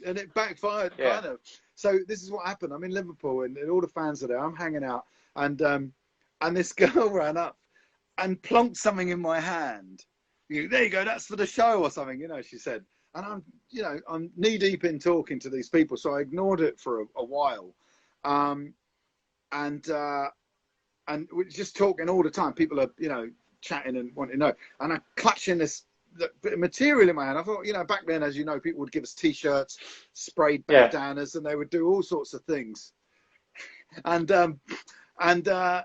and it backfired kind of. So this is what happened. I'm in Liverpool, and all the fans are there. I'm hanging out, and this girl ran up and plonked something in my hand. There you go, that's for the show or something, she said. And I'm knee deep in talking to these people, so I ignored it for a while. And we're just talking all the time. People are, chatting and wanting to know. And I clutch in this bit of material in my hand. I thought, you know, back then, as you know, people would give us T-shirts, sprayed bandanas, and they would do all sorts of things. And I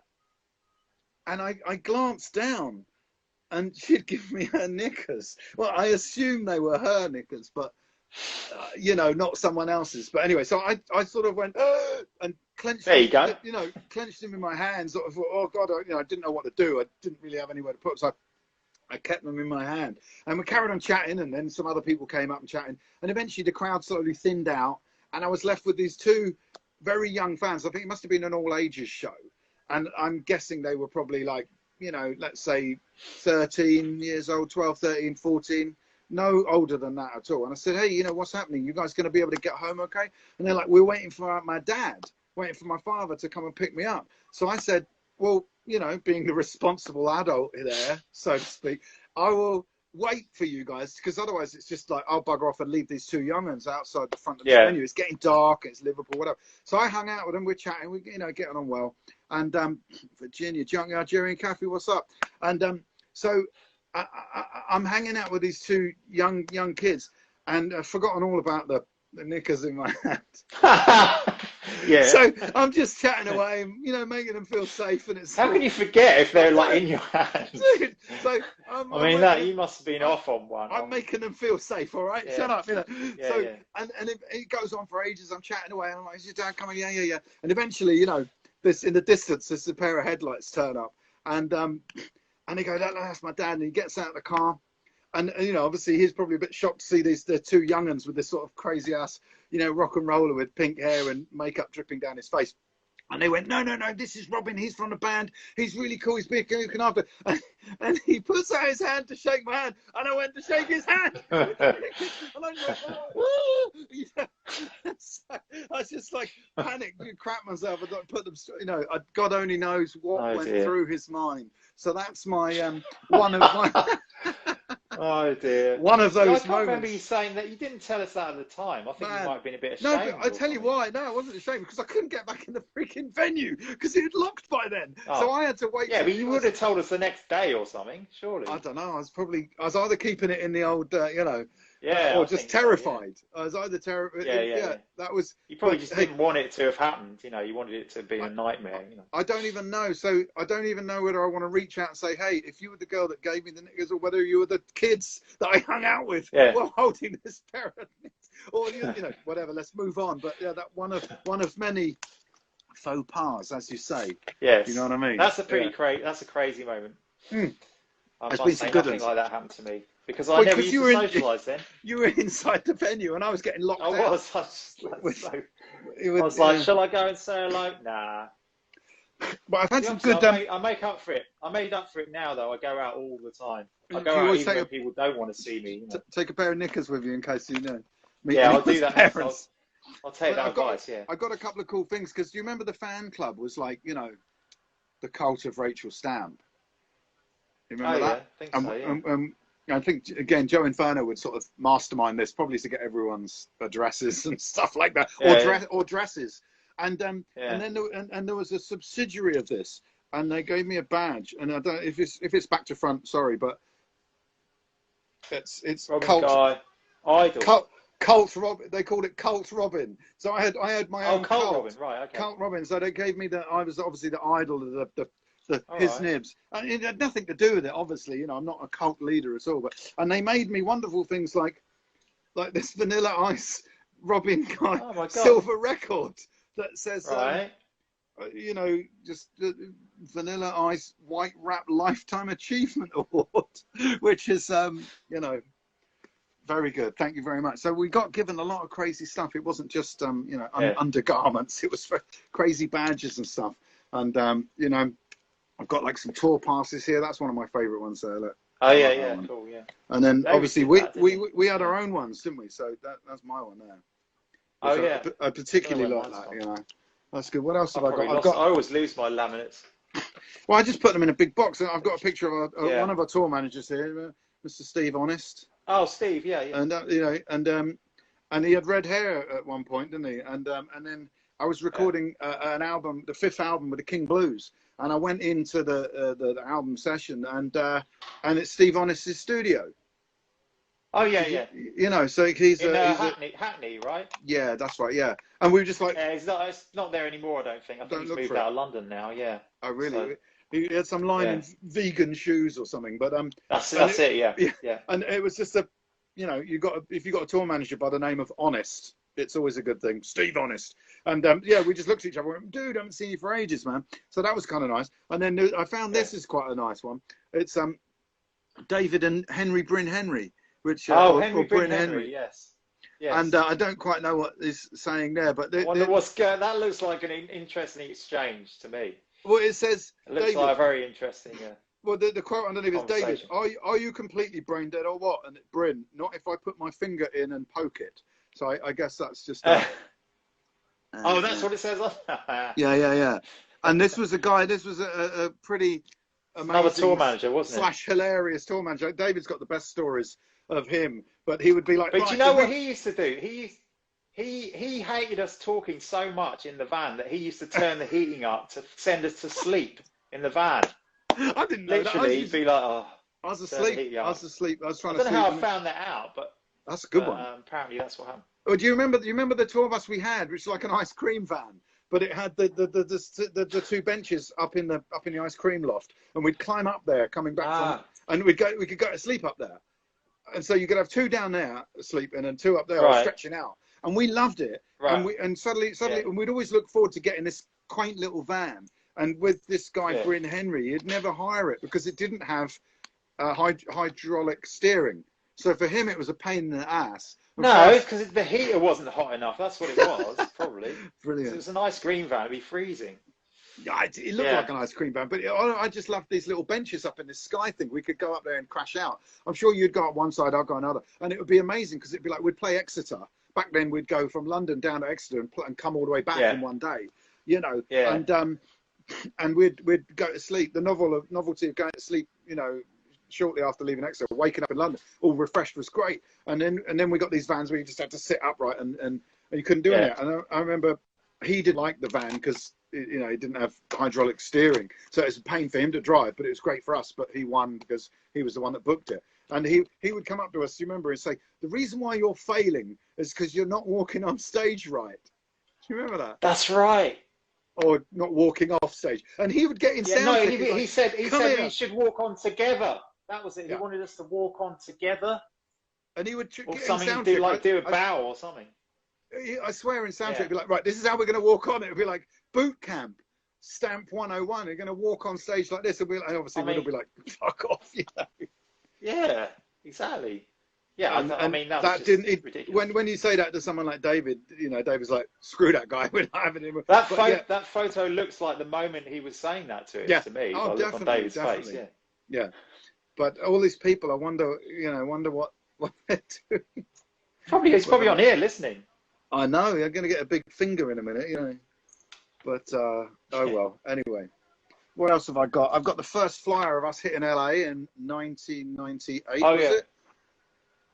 glanced down, and she'd give me her knickers. Well, I assumed they were her knickers, but you know, not someone else's. But anyway, so I sort of went and clenched. There you go. You know, clenched them in my hands. Sort of thought, oh God, you know, I didn't know what to do. I didn't really have anywhere to put them, so I kept them in my hand. And we carried on chatting, and then some other people came up and chatting, and eventually the crowd slowly thinned out, and I was left with these two very young fans. I think it must have been an all ages show, and I'm guessing they were probably like, you know, let's say 13 years old, 12, 13, 14, no older than that at all. And I said, hey, you know, what's happening? You guys going to be able to get home okay? And they're like, we're waiting for my dad, waiting for my father to come and pick me up. So I said, well, you know, being the responsible adult there, so to speak, I will wait for you guys, because otherwise it's just like, I'll bugger off and leave these two young ones outside the front of the venue. It's getting dark, it's Liverpool, whatever. So I hung out with them, we're chatting, we're, you know, getting on well. And Virginia, Junkyard Jerry and Kathy, what's up? And so I'm hanging out with these two young kids, and I've forgotten all about the knickers in my hand. Yeah. So I'm just chatting away, you know, making them feel safe. And it's how can you forget if they're like in your hands? Dude, so I mean, that you must have been off on one. I'm making them feel safe, all right? Yeah. Shut up, you know. Yeah, so yeah. and it goes on for ages. I'm chatting away, and I'm like, is your dad coming? Yeah. And eventually, you know, this in the distance, there's a pair of headlights turn up, and they go, that's my dad, and he gets out of the car. And you know, obviously, he's probably a bit shocked to see the two young uns with this sort of crazy ass, you know, rock and roller with pink hair and makeup dripping down his face. And they went, no, this is Robin. He's from the band. He's really cool. He's big, looking after. And he puts out his hand to shake my hand, and I went to shake his hand. And I went, oh. Yeah. So I was just like panicked, crap myself. I don't put them, you know. God only knows what went through his mind. So that's my one of my. Oh dear. One of those moments. I can't remember you saying that. You didn't tell us that at the time. I think you might have been a bit ashamed. No, but I tell you why. No, I wasn't ashamed, because I couldn't get back in the freaking venue because it had locked by then. Oh. So I had to wait. Yeah, but you would have told us the next day or something, surely. I don't know. I was either keeping it in the old, you know, or just terrified. So, yeah. I was either terrified. Yeah. That was. You probably just didn't want it to have happened. You know, you wanted it to be a nightmare. You know. I don't even know. So I don't even know whether I want to reach out and say, hey, if you were the girl that gave me the knickers, or whether you were the kids that I hung out with while holding this pair of knickers, or you know, whatever. Let's move on. But yeah, that one of many faux pas, as you say. Yes. You know what I mean? That's a pretty crazy. That's a crazy moment. I must say, nothing like that happened to me, because I never used to socialise then. You were inside the venue, and I was getting locked out. I was like, shall I go and say hello? Nah. But I've had some good. I make up for it. I made up for it now, though. I go out all the time. I go out even when people don't want to see me. You know? Take a pair of knickers with you in case you know. I'll do that. I'll take that advice. I got a couple of cool things, because do you remember the fan club was like, you know, the cult of Rachel Stamp? You remember that? I think so, I think, again, Joe Inferno would sort of mastermind this, probably to get everyone's addresses and stuff like that, or dresses. And then there was a subsidiary of this, and they gave me a badge, and I don't know if it's back to front, sorry, but it's Cult Idol. Cult Robin. They called it Cult Robin. So I had my own Cult Robin, right? Okay. Cult Robin. So they gave me I was obviously the idol of his nibs. And it had nothing to do with it, obviously. You know, I'm not a cult leader at all. And they made me wonderful things like this Vanilla Ice Robin silver record that says, you know, just Vanilla Ice White Rap Lifetime Achievement Award, which is, you know, very good. Thank you very much. So we got given a lot of crazy stuff. It wasn't just, you know, undergarments. It was for crazy badges and stuff. And, you know, I've got like some tour passes here. That's one of my favourite ones there. Look. Oh yeah, cool, yeah. And then obviously we had our own ones, didn't we? So that's my one there. I particularly like that. You know, that's good. What else have I got? I always lose my laminates. Well, I just put them in a big box. I've got a picture of one of our tour managers here, Mr. Steve Honest. Oh, Steve, yeah. And you know, and he had red hair at one point, didn't he? And then I was recording an album, the 5th album with the King Blues. And I went into the album session, and it's Steve Honest's studio. Oh yeah. You know, so he's in Hackney, right? Yeah, that's right. Yeah, and we were just like, yeah, it's not there anymore. I don't think. I think he's moved out of London now. Yeah. Oh really? So, he had some line in vegan shoes or something, but that's it. Yeah. And it was just you know, if you got a tour manager by the name of Honest, it's always a good thing. Steve Honest. And yeah, we just looked at each other and went, dude, I haven't seen you for ages, man. So that was kind of nice. And then I found this is quite a nice one. It's David and Henry Bryn Henry, which Henry Bryn Henry, yes. And I don't quite know what is saying there, but that looks like an interesting exchange to me. Well, it says it looks like a very interesting. Well, the quote underneath is, David, are you completely brain dead or what? And Bryn, not if I put my finger in and poke it. So I guess that's just. That's what it says. Yeah. And this was a guy. This was a pretty amazing. Another tour manager, wasn't it? / hilarious tour manager. David's got the best stories of him, but he would be like. But do you know what he used to do? He hated us talking so much in the van that he used to turn the heating up to send us to sleep in the van. I didn't know Literally, that. he'd be like, "Oh, I was asleep. I was asleep. I was trying to. I don't know how I found that out, but that's a good one. Apparently, that's what happened. Oh, do you remember the tour bus we had, which was like an ice cream van, but it had the two benches up in the ice cream loft, and we'd climb up there coming back from, and we could go to sleep up there, and so you could have two down there sleeping and two up there stretching out, and we loved it, and suddenly and we'd always look forward to getting this quaint little van. And with this guy, Bryn Henry, you'd never hire it because it didn't have hydraulic steering. So for him, it was a pain in the ass. No, because the heater wasn't hot enough. That's what it was, probably. Brilliant. So it was an ice cream van. It'd be freezing. Yeah, it looked like an ice cream van. But I just loved these little benches up in this sky thing. We could go up there and crash out. I'm sure you'd go up one side, I'd go another. And it would be amazing because it'd be like we'd play Exeter. Back then, we'd go from London down to Exeter and come all the way back in one day. You know, and we'd go to sleep. The novelty of going to sleep, you know, shortly after leaving Exeter, waking up in London, all refreshed, was great. And then we got these vans where you just had to sit upright and you couldn't do anything. And I remember he didn't like the van because you know, he didn't have hydraulic steering, so it's a pain for him to drive. But it was great for us. But he won because he was the one that booked it. And he would come up to us, you remember, and say, the reason why you're failing is because you're not walking on stage right. Do you remember that? That's right. Or not walking off stage, and he would get in sound. No, he said we should walk on together. That was it. He wanted us to walk on together, and he would or something do a bow or something. I swear, in sound check, be like, right, this is how we're going to walk on. It would be like boot camp, stamp 101. You're going to walk on stage like this, and obviously we'll be like, fuck off, you know. Yeah, exactly. Yeah, I mean that didn't. When you say that to someone like David, you know, David's like, screw that guy. We're not having him. That photo looks like the moment he was saying that to me. Oh, definitely, on David's definitely. face. Yeah. But all these people, I wonder what they're doing. He's probably on here listening. I know. They're going to get a big finger in a minute, you know. But oh well. Anyway, what else have I got? I've got the first flyer of us hitting LA in 1998. Oh, was it?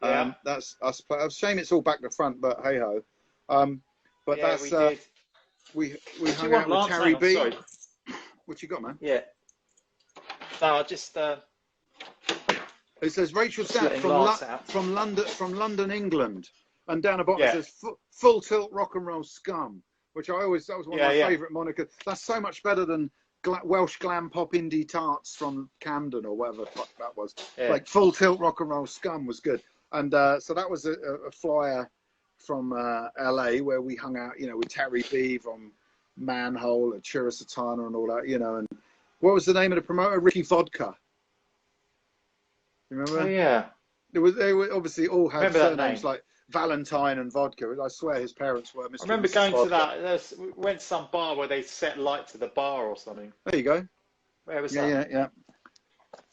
Yeah. That's us. A shame it's all back to front, but hey ho. But that's we hung out with Terry B. Sorry. What you got, man? Yeah. No, I just. It says Rachel Stamp from London, England, and down the bottom it says full tilt rock and roll scum, which that was one of my favourite monikers. That's so much better than Welsh glam pop indie tarts from Camden or whatever the fuck that was. Yeah. Like full tilt rock and roll scum was good. And so that was a flyer from LA where we hung out, you know, with Terry B from Manhole and Chirasatana and all that, you know. And what was the name of the promoter? Ricky Vodka. You remember? Oh yeah. They were obviously all had surnames like Valentine and Vodka. I swear his parents were Mr. I remember Mrs. going Vodka. to that. We went to some bar where they set light to the bar or something. There you go. Where was that? Yeah.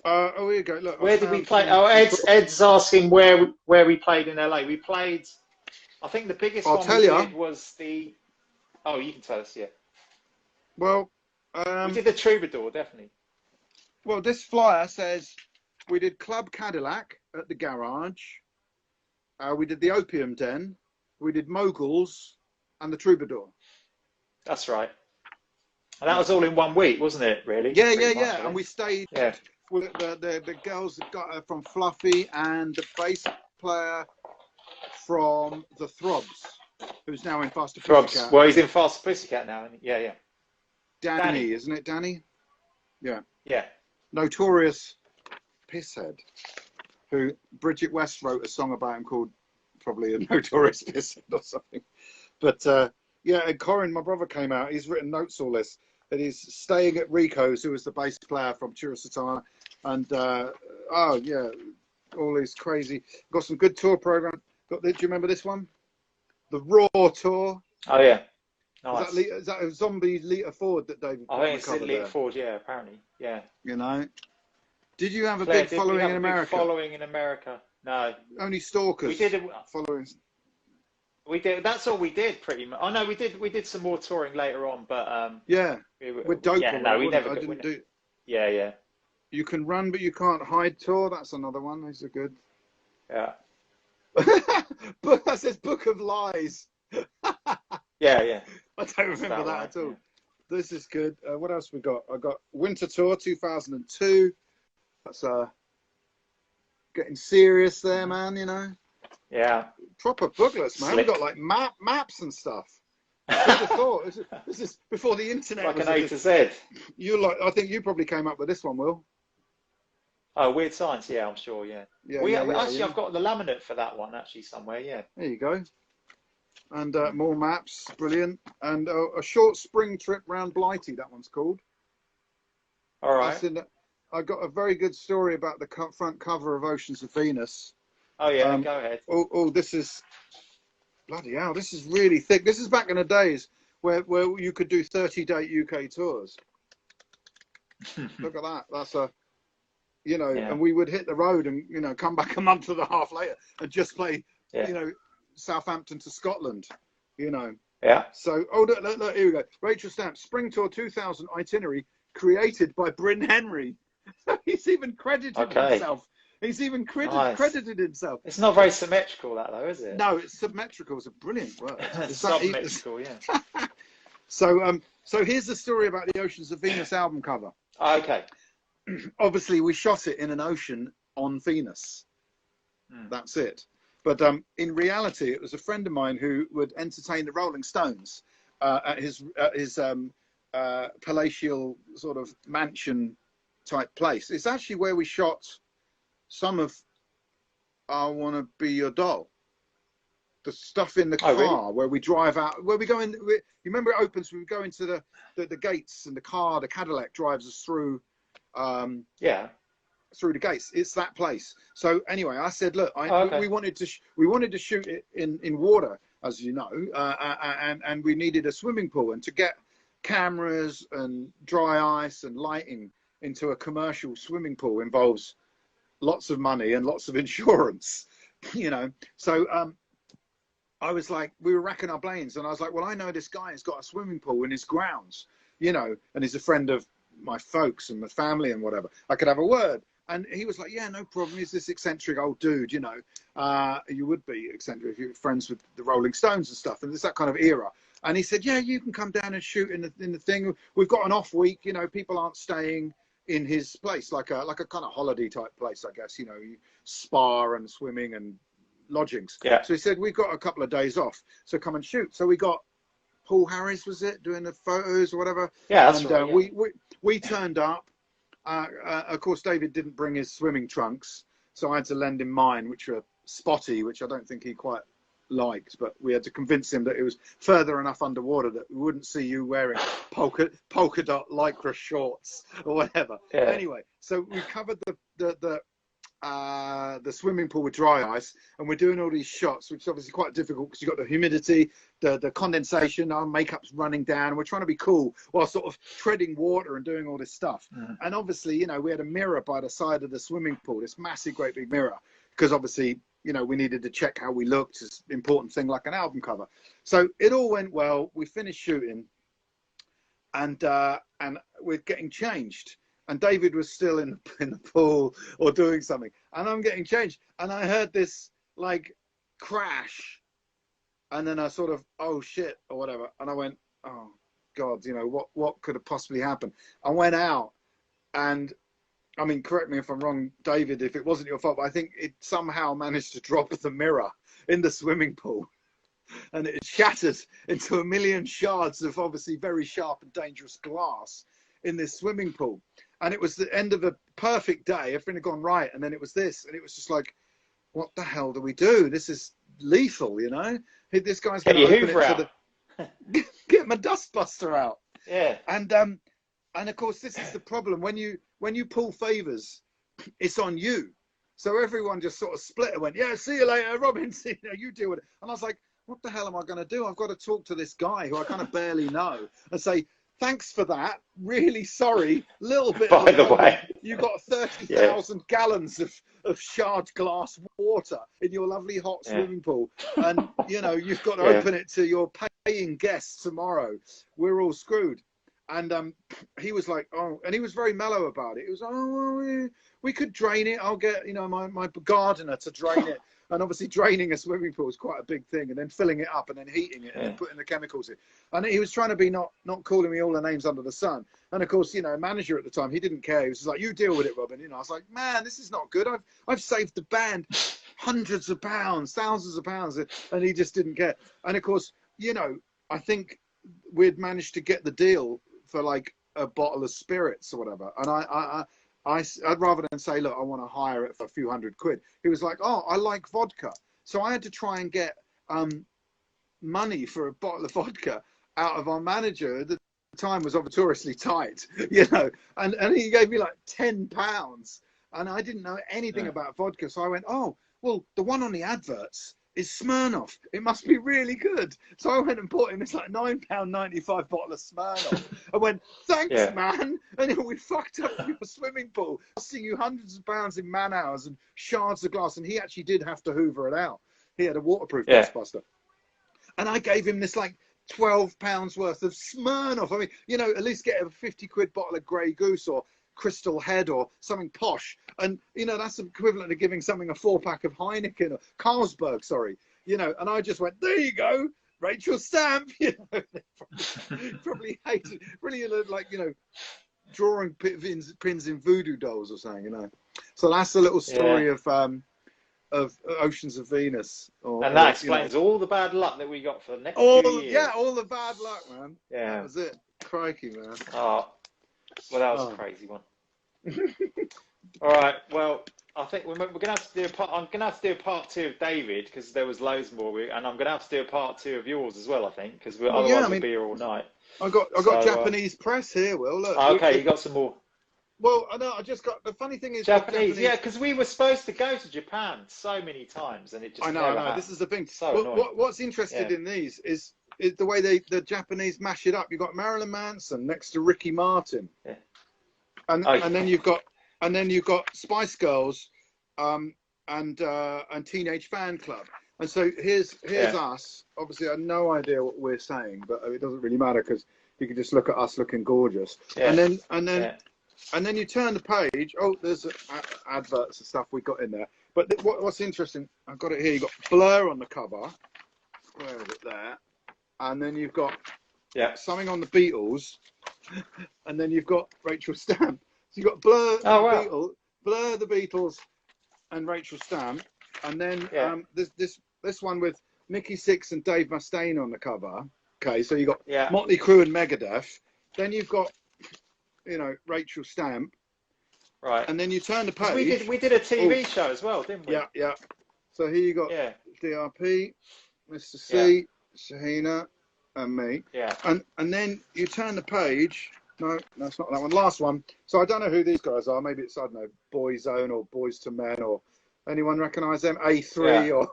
Oh, here you go. Look. Where did we play? Oh, Ed's asking where we played in LA. We played. I think the biggest one we did was the. Oh, you can tell us, yeah. Well, we did the Troubadour, definitely. Well, this flyer says we did Club Cadillac at the garage. We did the Opium Den. We did Moguls and the Troubadour. That's right. And that was all in 1 week, wasn't it? Really? Yeah. And we stayed with the girls that got from Fluffy and the bass player from the Throbs, who's now in Faster Throbs. Pussycat. Well, he's in Faster Pussycat now. Yeah. Danny, isn't it? Danny? Yeah. Yeah. Notorious pisshead, who Bridget West wrote a song about him called probably a Notorious Pisshead or something. But yeah, and Corin, my brother, came out. He's written notes all this. That he's staying at Rico's, who was the bass player from Chirasatana, and oh yeah, all these crazy. Got some good tour program. Do you remember this one? The Raw tour. Oh yeah. Nice. Is that a zombie Lita Ford that David? I think it's Lita Ford. Yeah, apparently. Yeah. You know. Did you have a big following in America? Following in America? No. Only stalkers. We did following. We did. That's all we did, pretty much. Oh no, we did some more touring later on, but yeah, we're dope. Yeah, no, we never. I didn't do. Yeah. You can run, but you can't hide. Tour. That's another one. These are good. Yeah. That says Book of Lies. Yeah. I don't remember that at all. Yeah. This is good. What else we got? I got Winter Tour 2002. That's getting serious there, man. You know. Yeah. Proper booklets, man. We got like maps and stuff. Who'd have thought? This is before the internet. Like an A to Z. I think you probably came up with this one, Will. Oh, Weird Science. Yeah, I'm sure. Yeah. I've got the laminate for that one actually somewhere. Yeah. There you go. And more maps, brilliant. And a short spring trip round Blighty. That one's called. All right. I got a very good story about the front cover of Oceans of Venus. Oh yeah, go ahead. Oh, this is bloody hell. This is really thick. This is back in the days where you could do 30-day UK tours. Look at that. That's and we would hit the road and come back a month and a half later and just play Southampton to Scotland. Yeah. So look, here we go. Rachel Stamp, Spring Tour 2000 itinerary created by Bryn Henry. He's even credited himself. He's even credited himself. It's not very symmetrical, that though, is it? No, it's symmetrical. It's a brilliant word. It's symmetrical, yeah. So here's the story about the Oceans of Venus album cover. Okay. Obviously, we shot it in an ocean on Venus. That's it. But in reality, it was a friend of mine who would entertain the Rolling Stones at his palatial sort of mansion type place. It's actually where we shot some of I Want to Be Your Doll. The stuff in the car where we drive out, where we go in. You remember it opens, we go into the gates, and the Cadillac drives us through. Through the gates. It's that place. So anyway, I said, look, we wanted to shoot it in water, as you know, and we needed a swimming pool, and to get cameras and dry ice and lighting into a commercial swimming pool involves lots of money and lots of insurance, So I was like, we were racking our brains, and I was like, well, I know this guy has got a swimming pool in his grounds, and he's a friend of my folks and my family and whatever. I could have a word. And he was like, yeah, no problem. He's this eccentric old dude, you would be eccentric if you're friends with the Rolling Stones and stuff. And it's that kind of era. And he said, yeah, you can come down and shoot in the thing. We've got an off week, people aren't staying in his place, like a kind of holiday type place, I guess, spa and swimming and lodgings. Yeah. So he said, we've got a couple of days off, so come and shoot. So we got Paul Harris, was it, doing the photos or whatever? Yeah, that's right. We turned up. Of course, David didn't bring his swimming trunks, so I had to lend him mine, which were spotty, which I don't think he quite liked. But we had to convince him that it was further enough underwater that we wouldn't see you wearing polka dot lycra shorts or whatever. Yeah. Anyway, so we covered the swimming pool with dry ice, and we're doing all these shots, which is obviously quite difficult because you've got the humidity, the condensation, our makeup's running down, and we're trying to be cool while sort of treading water and doing all this stuff. And obviously, we had a mirror by the side of the swimming pool, this massive, great big mirror, because obviously, we needed to check how we looked. It's an important thing, like an album cover. So it all went well. We finished shooting, and we're getting changed. And David was still in the pool or doing something. And I'm getting changed. And I heard this like crash. And then I sort of, oh shit, or whatever. And I went, oh God, what could have possibly happened? I went out, and I mean, correct me if I'm wrong, David, if it wasn't your fault, but I think it somehow managed to drop the mirror in the swimming pool, and it shattered into a million shards of obviously very sharp and dangerous glass in this swimming pool. And it was the end of a perfect day. Everything had gone right. And then it was this, and it was just like, what the hell do we do? This is lethal, you know? This guy's going to open it to the... Get my dustbuster out. Yeah. And of course, this is the problem. When you pull favors, it's on you. So everyone just sort of split and went, yeah, see you later, Robin. See you deal with it. And I was like, what the hell am I going to do? I've got to talk to this guy who I kind of barely know and say, thanks for that. Really sorry. Little bit. By the way, you got 30,000 gallons of shard glass water in your lovely hot swimming pool, and you know you've got to open it to your paying guests tomorrow. We're all screwed. And he was like, oh, and he was very mellow about it. He was, oh, well, we could drain it. I'll get, you know, my gardener to drain it. And obviously draining a swimming pool is quite a big thing, and then filling it up and then heating it and then putting the chemicals in. And he was trying to be not calling me all the names under the sun. And of course, you know, manager at the time, he didn't care. He was just like, you deal with it, Robin. You know, I was like, man, this is not good. I've saved the band hundreds of pounds, thousands of pounds, and he just didn't care. And of course, you know, I think we'd managed to get the deal for like a bottle of spirits or whatever. And I'd rather than say, look, I want to hire it for a few £100. He was like, oh, I like vodka. So I had to try and get money for a bottle of vodka out of our manager. At the time was notoriously tight, you know, and he gave me like £10. And I didn't know anything about vodka. So I went, oh, well, the one on the adverts is Smirnoff. It must be really good. So I went and bought him this like £9.95 bottle of Smirnoff. I went, thanks, man. And we fucked up your swimming pool, costing you hundreds of pounds in man hours and shards of glass. And he actually did have to hoover it out. He had a waterproof dustbuster. And I gave him this like £12 worth of Smirnoff. I mean, you know, at least get a £50 bottle of Grey Goose or Crystal Head or something posh, and you know that's equivalent to giving something a 4-pack of Heineken or Carlsberg, sorry, you know. And I just went, there you go, Rachel Stamp, you know. probably hated, really like, you know, drawing pins in voodoo dolls or something, you know. So that's the little story of Oceans of Venus, and that explains all the bad luck that we got for the next few years. Yeah, all the bad luck, man. Yeah, that was it. Crikey, man. Oh. Well, that was a crazy one. All right. Well, I think we're going to have to do I'm going to have to do a part 2 of David because there was loads more, and I'm going to have to do a part 2 of yours as well. I think because otherwise we'll be here all night. I got Japanese press here. Will look. Okay, you got some more. Well, I know. I just got the funny thing is Japanese. Yeah, because we were supposed to go to Japan so many times, and it just I know. Happened. This is the thing. So what's interested in these is the way the Japanese mash it up. You've got Marilyn Manson next to Ricky Martin. Yeah. And then you've got Spice Girls, and Teenage Fan Club, and so here's us. Obviously, I have no idea what we're saying, but it doesn't really matter because you can just look at us looking gorgeous. Yeah. And then you turn the page. Oh, there's adverts and stuff we got in there. But what's interesting, I've got it here. You've got Blur on the cover. Where is it there? And then you've got something on the Beatles. And then you've got Rachel Stamp. So you've got Blur, the Beatles, and Rachel Stamp. And then this one with Nikki Sixx and Dave Mustaine on the cover. Okay, so you've got Motley Crue and Megadeth. Then you've got, you know, Rachel Stamp. Right. And then you turn the page. We did a TV show as well, didn't we? Yeah. So here you got DRP, Mr. C, Shahina, and me. Yeah. And then you turn the page. No, that's not that one. Last one. So I don't know who these guys are. Maybe it's, I don't know, Boyzone or Boys to Men, or anyone recognise them? A3 or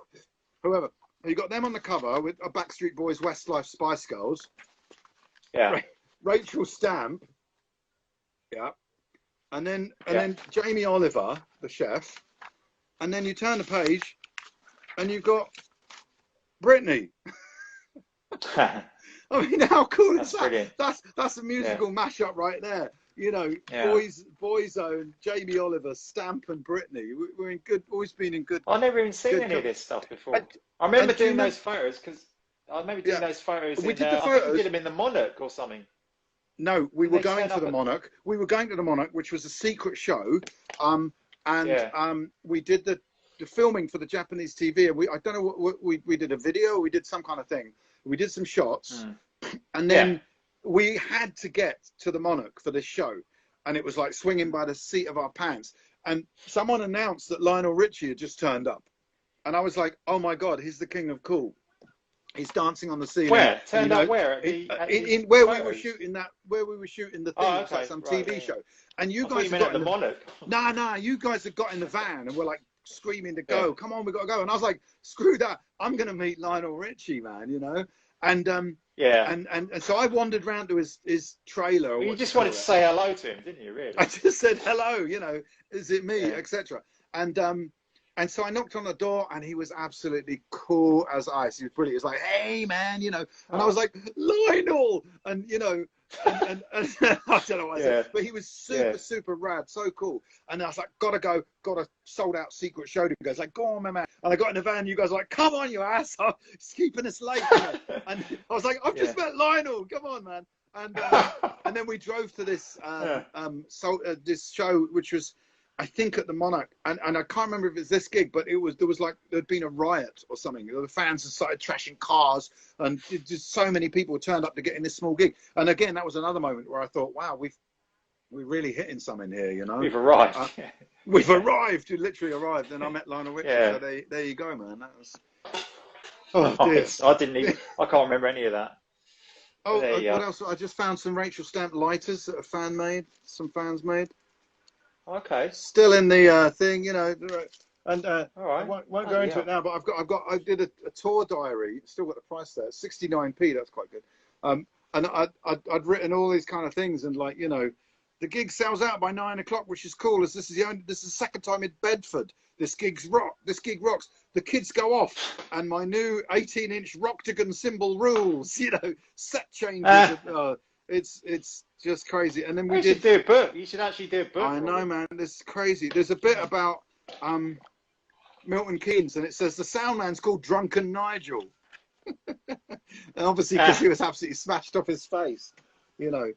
whoever. You got them on the cover with a Backstreet Boys, Westlife, Spice Girls. Yeah. Rachel Stamp. Yeah. And then Jamie Oliver, the chef. And then you turn the page and you've got Britney. I mean, how cool is that? Brilliant. That's a musical mashup right there. You know, Boyzone, Jamie Oliver, Stamp, and Britney. We're in good. Always been in good. I've never even seen any of this stuff before. I remember doing those photos because I remember doing those photos. We did the the photos. I think we photos. did them in the Monarch or something. No, we were going to the Monarch. We were going to the Monarch, which was a secret show. We did the filming for the Japanese TV. And I don't know what we did a video. We did some kind of thing. We did some shots, and then we had to get to the Monarch for this show, and it was like swinging by the seat of our pants. And someone announced that Lionel Richie had just turned up, and I was like, "Oh my God, he's the king of cool. He's dancing on the ceiling." Where? Turned up where? In where we were shooting the thing, like some TV show. And you guys got in the Monarch. No, you guys had got in the van and were like screaming to go. Come on, we got to go. And I was like, screw that. I'm going to meet Lionel Richie, man, you know? And and so I wandered round to his trailer. Well, you just wanted to say hello to him, didn't you, really? I just said hello, you know, is it me, etc. And so I knocked on the door, and he was absolutely cool as ice. He was brilliant. He was like, "Hey, man," you know. And I was like, "Lionel," and you know, and I don't know what I said, but he was super rad, so cool. And I was like, "Gotta go, got a sold out secret show to go." It's like, "Go on, my man." And I got in the van. And you guys were like, "Come on, you asshole, it's keeping us late." You know? And I was like, "I've just met Lionel. Come on, man." And then we drove to this this show, which was, I think, at the Monarch, and I can't remember if it's this gig, but there'd been a riot or something. The fans had started trashing cars, and just so many people turned up to get in this small gig. And again, that was another moment where I thought, wow, we're really hitting something here, you know. We've arrived. We've arrived. You literally arrived, and I met Lionel Richie. So there you go, man. That was. Oh dear. I can't remember any of that. Oh, what else? I just found some Rachel Stamp lighters that some fans made. Okay. Still in the thing, you know, and all right. I won't go into it now. But I did a tour diary. Still got the price there, 69p. That's quite good. And I'd written all these kind of things, and like, you know, the gig sells out by 9 o'clock, which is cool. This is the second time in Bedford. This gig rocks. The kids go off, and my new 18-inch Roctagon cymbal rules. You know, set changes. It's just crazy. And then we did do a book. You should actually do a book. I know, man. This is crazy. There's a bit about Milton Keynes, and it says the sound man's called Drunken Nigel. And obviously because he was absolutely smashed off his face, you know.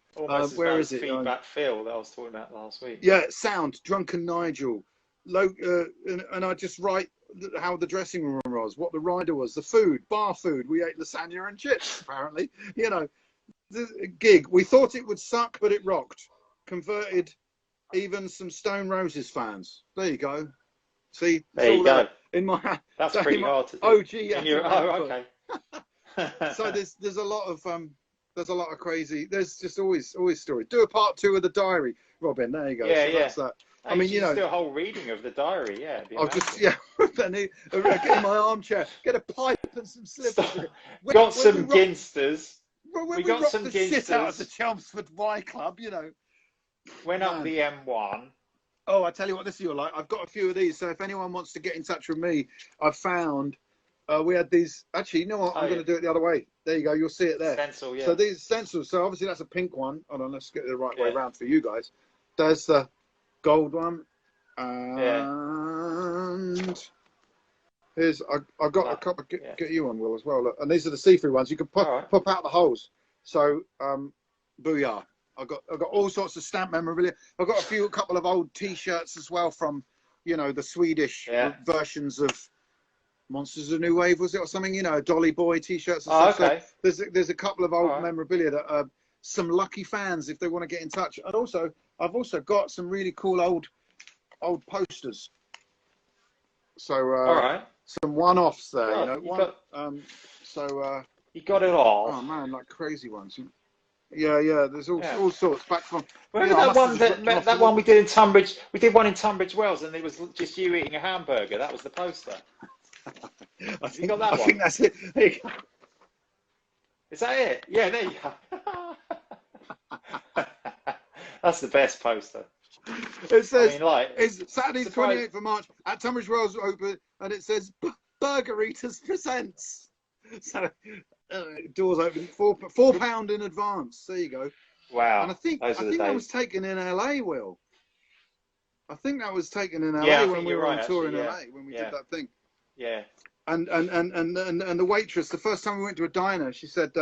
Where is it? Feedback Phil that I was talking about last week. Yeah, sound Drunken Nigel. And I just write how the dressing room was, what the rider was, the food, bar food. We ate lasagna and chips, apparently. You know, the gig. We thought it would suck, but it rocked. Converted even some Stone Roses fans. There you go. See, there you go. In my that's pretty hard to do. Oh, gee, yeah. Okay. So there's a lot of crazy. There's just always stories. Do a part 2 of the diary, Robin. There you go. Yeah, so that's that. I mean, you know, do a whole reading of the diary. Yeah. I'll just get in my armchair, get a pipe and some slippers. Got some ginsters. We got some shit out of the Chelmsford Y Club, you know. Went up the M1. Oh, I tell you what, this is your like. I've got a few of these, so if anyone wants to get in touch with me, I've found we had these. Actually, you know what? I'm going to do it the other way. There you go. You'll see it there. Stencil, yeah. So these stencils. So obviously that's a pink one. Hold on, let's get it the right way around for you guys. There's the gold one, and here's I got a couple. Get you on, Will, as well. Look, and these are the see-through ones. You can pop out the holes. So booyah. I've got all sorts of stamp memorabilia. I've got a couple of old T-shirts as well from, you know, the Swedish versions of Monsters of New Wave, was it, or something? You know, Dolly Boy T-shirts. And stuff. Okay. So there's a couple of old memorabilia that some lucky fans, if they want to get in touch. And also, I've also got some really cool old posters. So all right, some one-offs there. Oh, you know, you got it all. Oh man, like crazy ones. Yeah. There's all sorts back from. Remember that one we did in Tunbridge? We did one in Tunbridge Wells, and it was just you eating a hamburger. That was the poster. I think that's it. There you go. Is that it? Yeah, there you go. That's the best poster. It says, it's Saturday, 28th of March at Tunbridge Wells Open, and it says Burger Eaters Presents. So doors open £4 in advance. There you go. Wow. And I think that was taken in LA, Will. I think that was taken in LA when we were on tour in LA when we did that thing. Yeah. And the waitress, the first time we went to a diner, she said,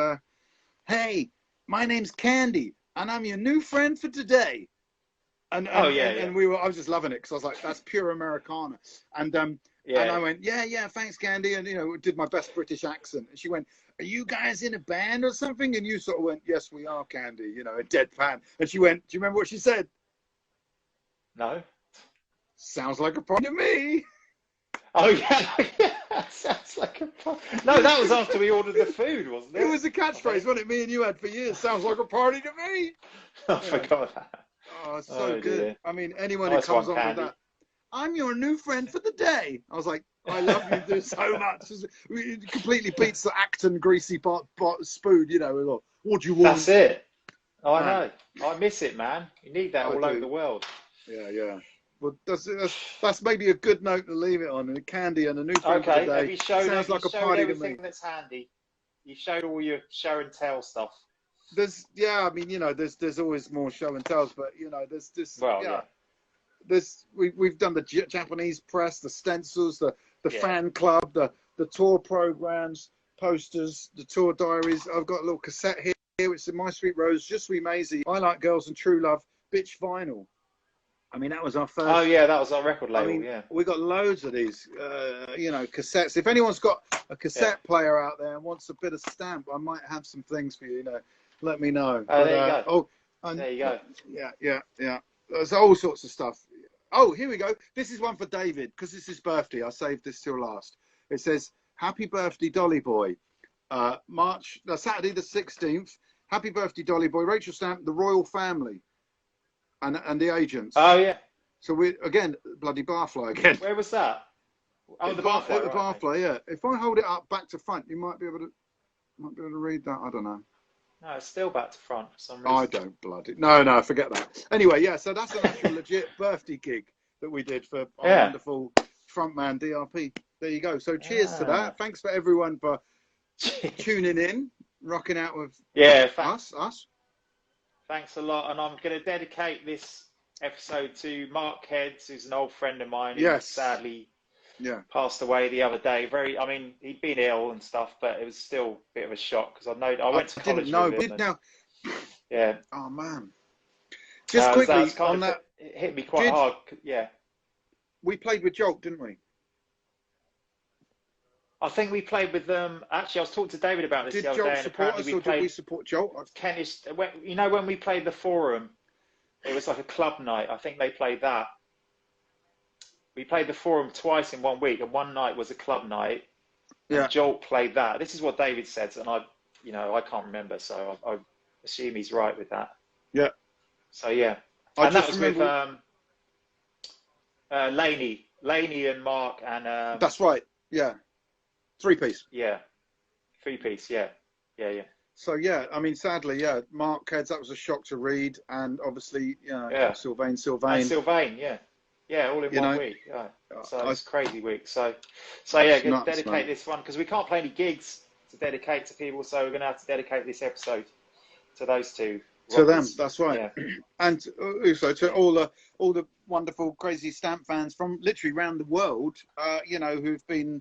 "Hey, my name's Candy. and I'm your new friend for today. And I was just loving it because I was like, that's pure Americana. And and I went, yeah, thanks, Candy. And, you know, did my best British accent. And she went, are you guys in a band or something? And you sort of went, yes, we are, Candy, you know, a deadpan. And she went, do you remember what she said? No. Sounds like a party to me. Oh, yeah. Sounds like a party. No, that was after we ordered the food, wasn't it? It was a catchphrase, wasn't it? Me and you had for years. Sounds like a party to me. I forgot that. Oh, it's so good. Dear. I mean, anyone who comes on with that, I'm your new friend for the day. I was like, I love you so much. It completely beats the Acton greasy spoon, you know. What do you want? That's it. I know. I miss it, man. You need that all over the world. Yeah. Well, that's maybe a good note to leave it on. And Candy and a new friend for the day. Have you showed, sounds like a party to me. That's handy. You showed all your show and tell stuff. I mean, you know, there's always more show and tells, but you know, there's this. Well, we've done the Japanese press, the stencils, the fan club, the tour programs, posters, the tour diaries. I've got a little cassette here, which is My Sweet Rose, Just Sweet Maisie, I Like Girls and True Love, Bitch Vinyl. I mean, that was our first. Oh yeah, that was our record label. I mean, we got loads of these, you know, cassettes. If anyone's got a cassette player out there and wants a bit of stamp, I might have some things for you. You know, let me know. Oh, there you go. There you go. Yeah. There's all sorts of stuff. Oh, here we go. This is one for David because it's his birthday. I saved this till last. It says, "Happy birthday, Dolly Boy." Saturday the 16th. Happy birthday, Dolly Boy. Rachel Stamp, the royal family. And the agents. Oh yeah. So we again, bloody barfly again. Where was that? Oh, the barfly. The barfly, yeah. If I hold it up back to front, you might be able to read that. I don't know. No, it's still back to front for some reason. I don't bloody. No, forget that. Anyway, yeah. So that's an actual legit birthday gig that we did for our wonderful frontman DRP. There you go. So cheers to that. Thanks for everyone for tuning in, rocking out with us. Thanks a lot, and I'm going to dedicate this episode to Mark Heads, who's an old friend of mine who sadly passed away the other day. I mean, he'd been ill and stuff, but it was still a bit of a shock because I went to college with him. Yeah. Oh man. Just quickly on that, it hit me quite hard. Yeah. We played with Jolt, didn't we? I think we played with them. Actually, I was talking to David about this the other day. Did Jolt support us, or did we support Jolt? Kentish, you know, when we played the Forum, it was like a club night. I think they played that. We played the Forum twice in 1 week, and one night was a club night. Yeah. And Jolt played that. This is what David said, and I can't remember, so I assume he's right with that. Yeah. So yeah, and that was with Laney and Mark and. That's right. Yeah. 3-piece. Yeah. 3-piece. Yeah. So yeah, I mean, sadly, Mark Heads, that was a shock to read, and obviously, Sylvain. And Sylvain, all in 1 week. Yeah. So it's a crazy week. So going to dedicate this one because we can't play any gigs to dedicate to people, so we're going to have to dedicate this episode to those two. To them, that's right. Yeah. And also to all the wonderful, crazy Stamp fans from literally around the world, who've been,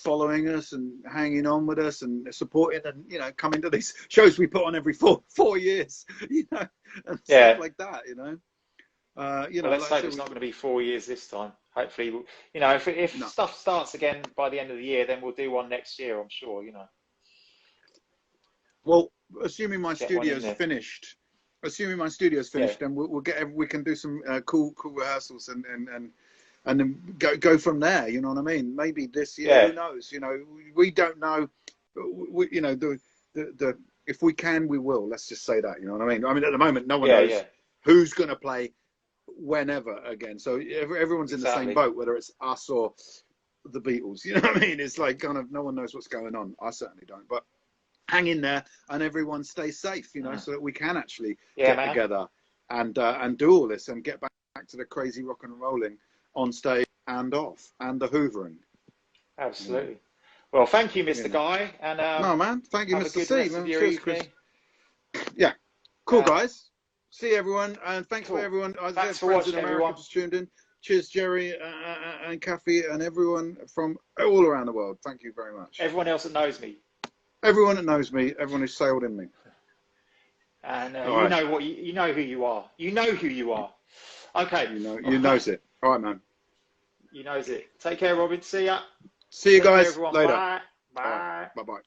following us and hanging on with us and supporting and coming to these shows we put on every four years, and stuff like that. Well, let's hope it's not going to be 4 years this time. Hopefully, if stuff starts again by the end of the year, then we'll do one next year. I'm sure. Well, assuming my studio's finished, then we can do some cool rehearsals and then go from there. You know what I mean? Maybe this year, who knows? We don't know. If we can, we will. Let's just say that. You know what I mean? I mean, at the moment, no one knows who's going to play whenever again. So everyone's in the same boat, whether it's us or the Beatles. You know what I mean? It's like kind of no one knows what's going on. I certainly don't. But hang in there, and everyone stay safe. So that we can actually get together and do all this and get back to the crazy rock and rolling on stage and off, and the hoovering. Absolutely. Well, thank you, Mr. Guy, and no man, thank you, Mr. C. Man. Cheers, Chris. Yeah, cool guys. See everyone, and thanks for everyone. Thanks for watching, everyone. Just tuned in. Cheers, Jerry and Kathy, and everyone from all around the world. Thank you very much. Everyone else that knows me. Everyone that knows me. Everyone who's sailed in me. And you know what you know who you are. You know who you are. Okay. You knows it. All right, man. You knows it. Take care, Robin. See ya. See you guys later. Bye. Bye. Bye. Bye.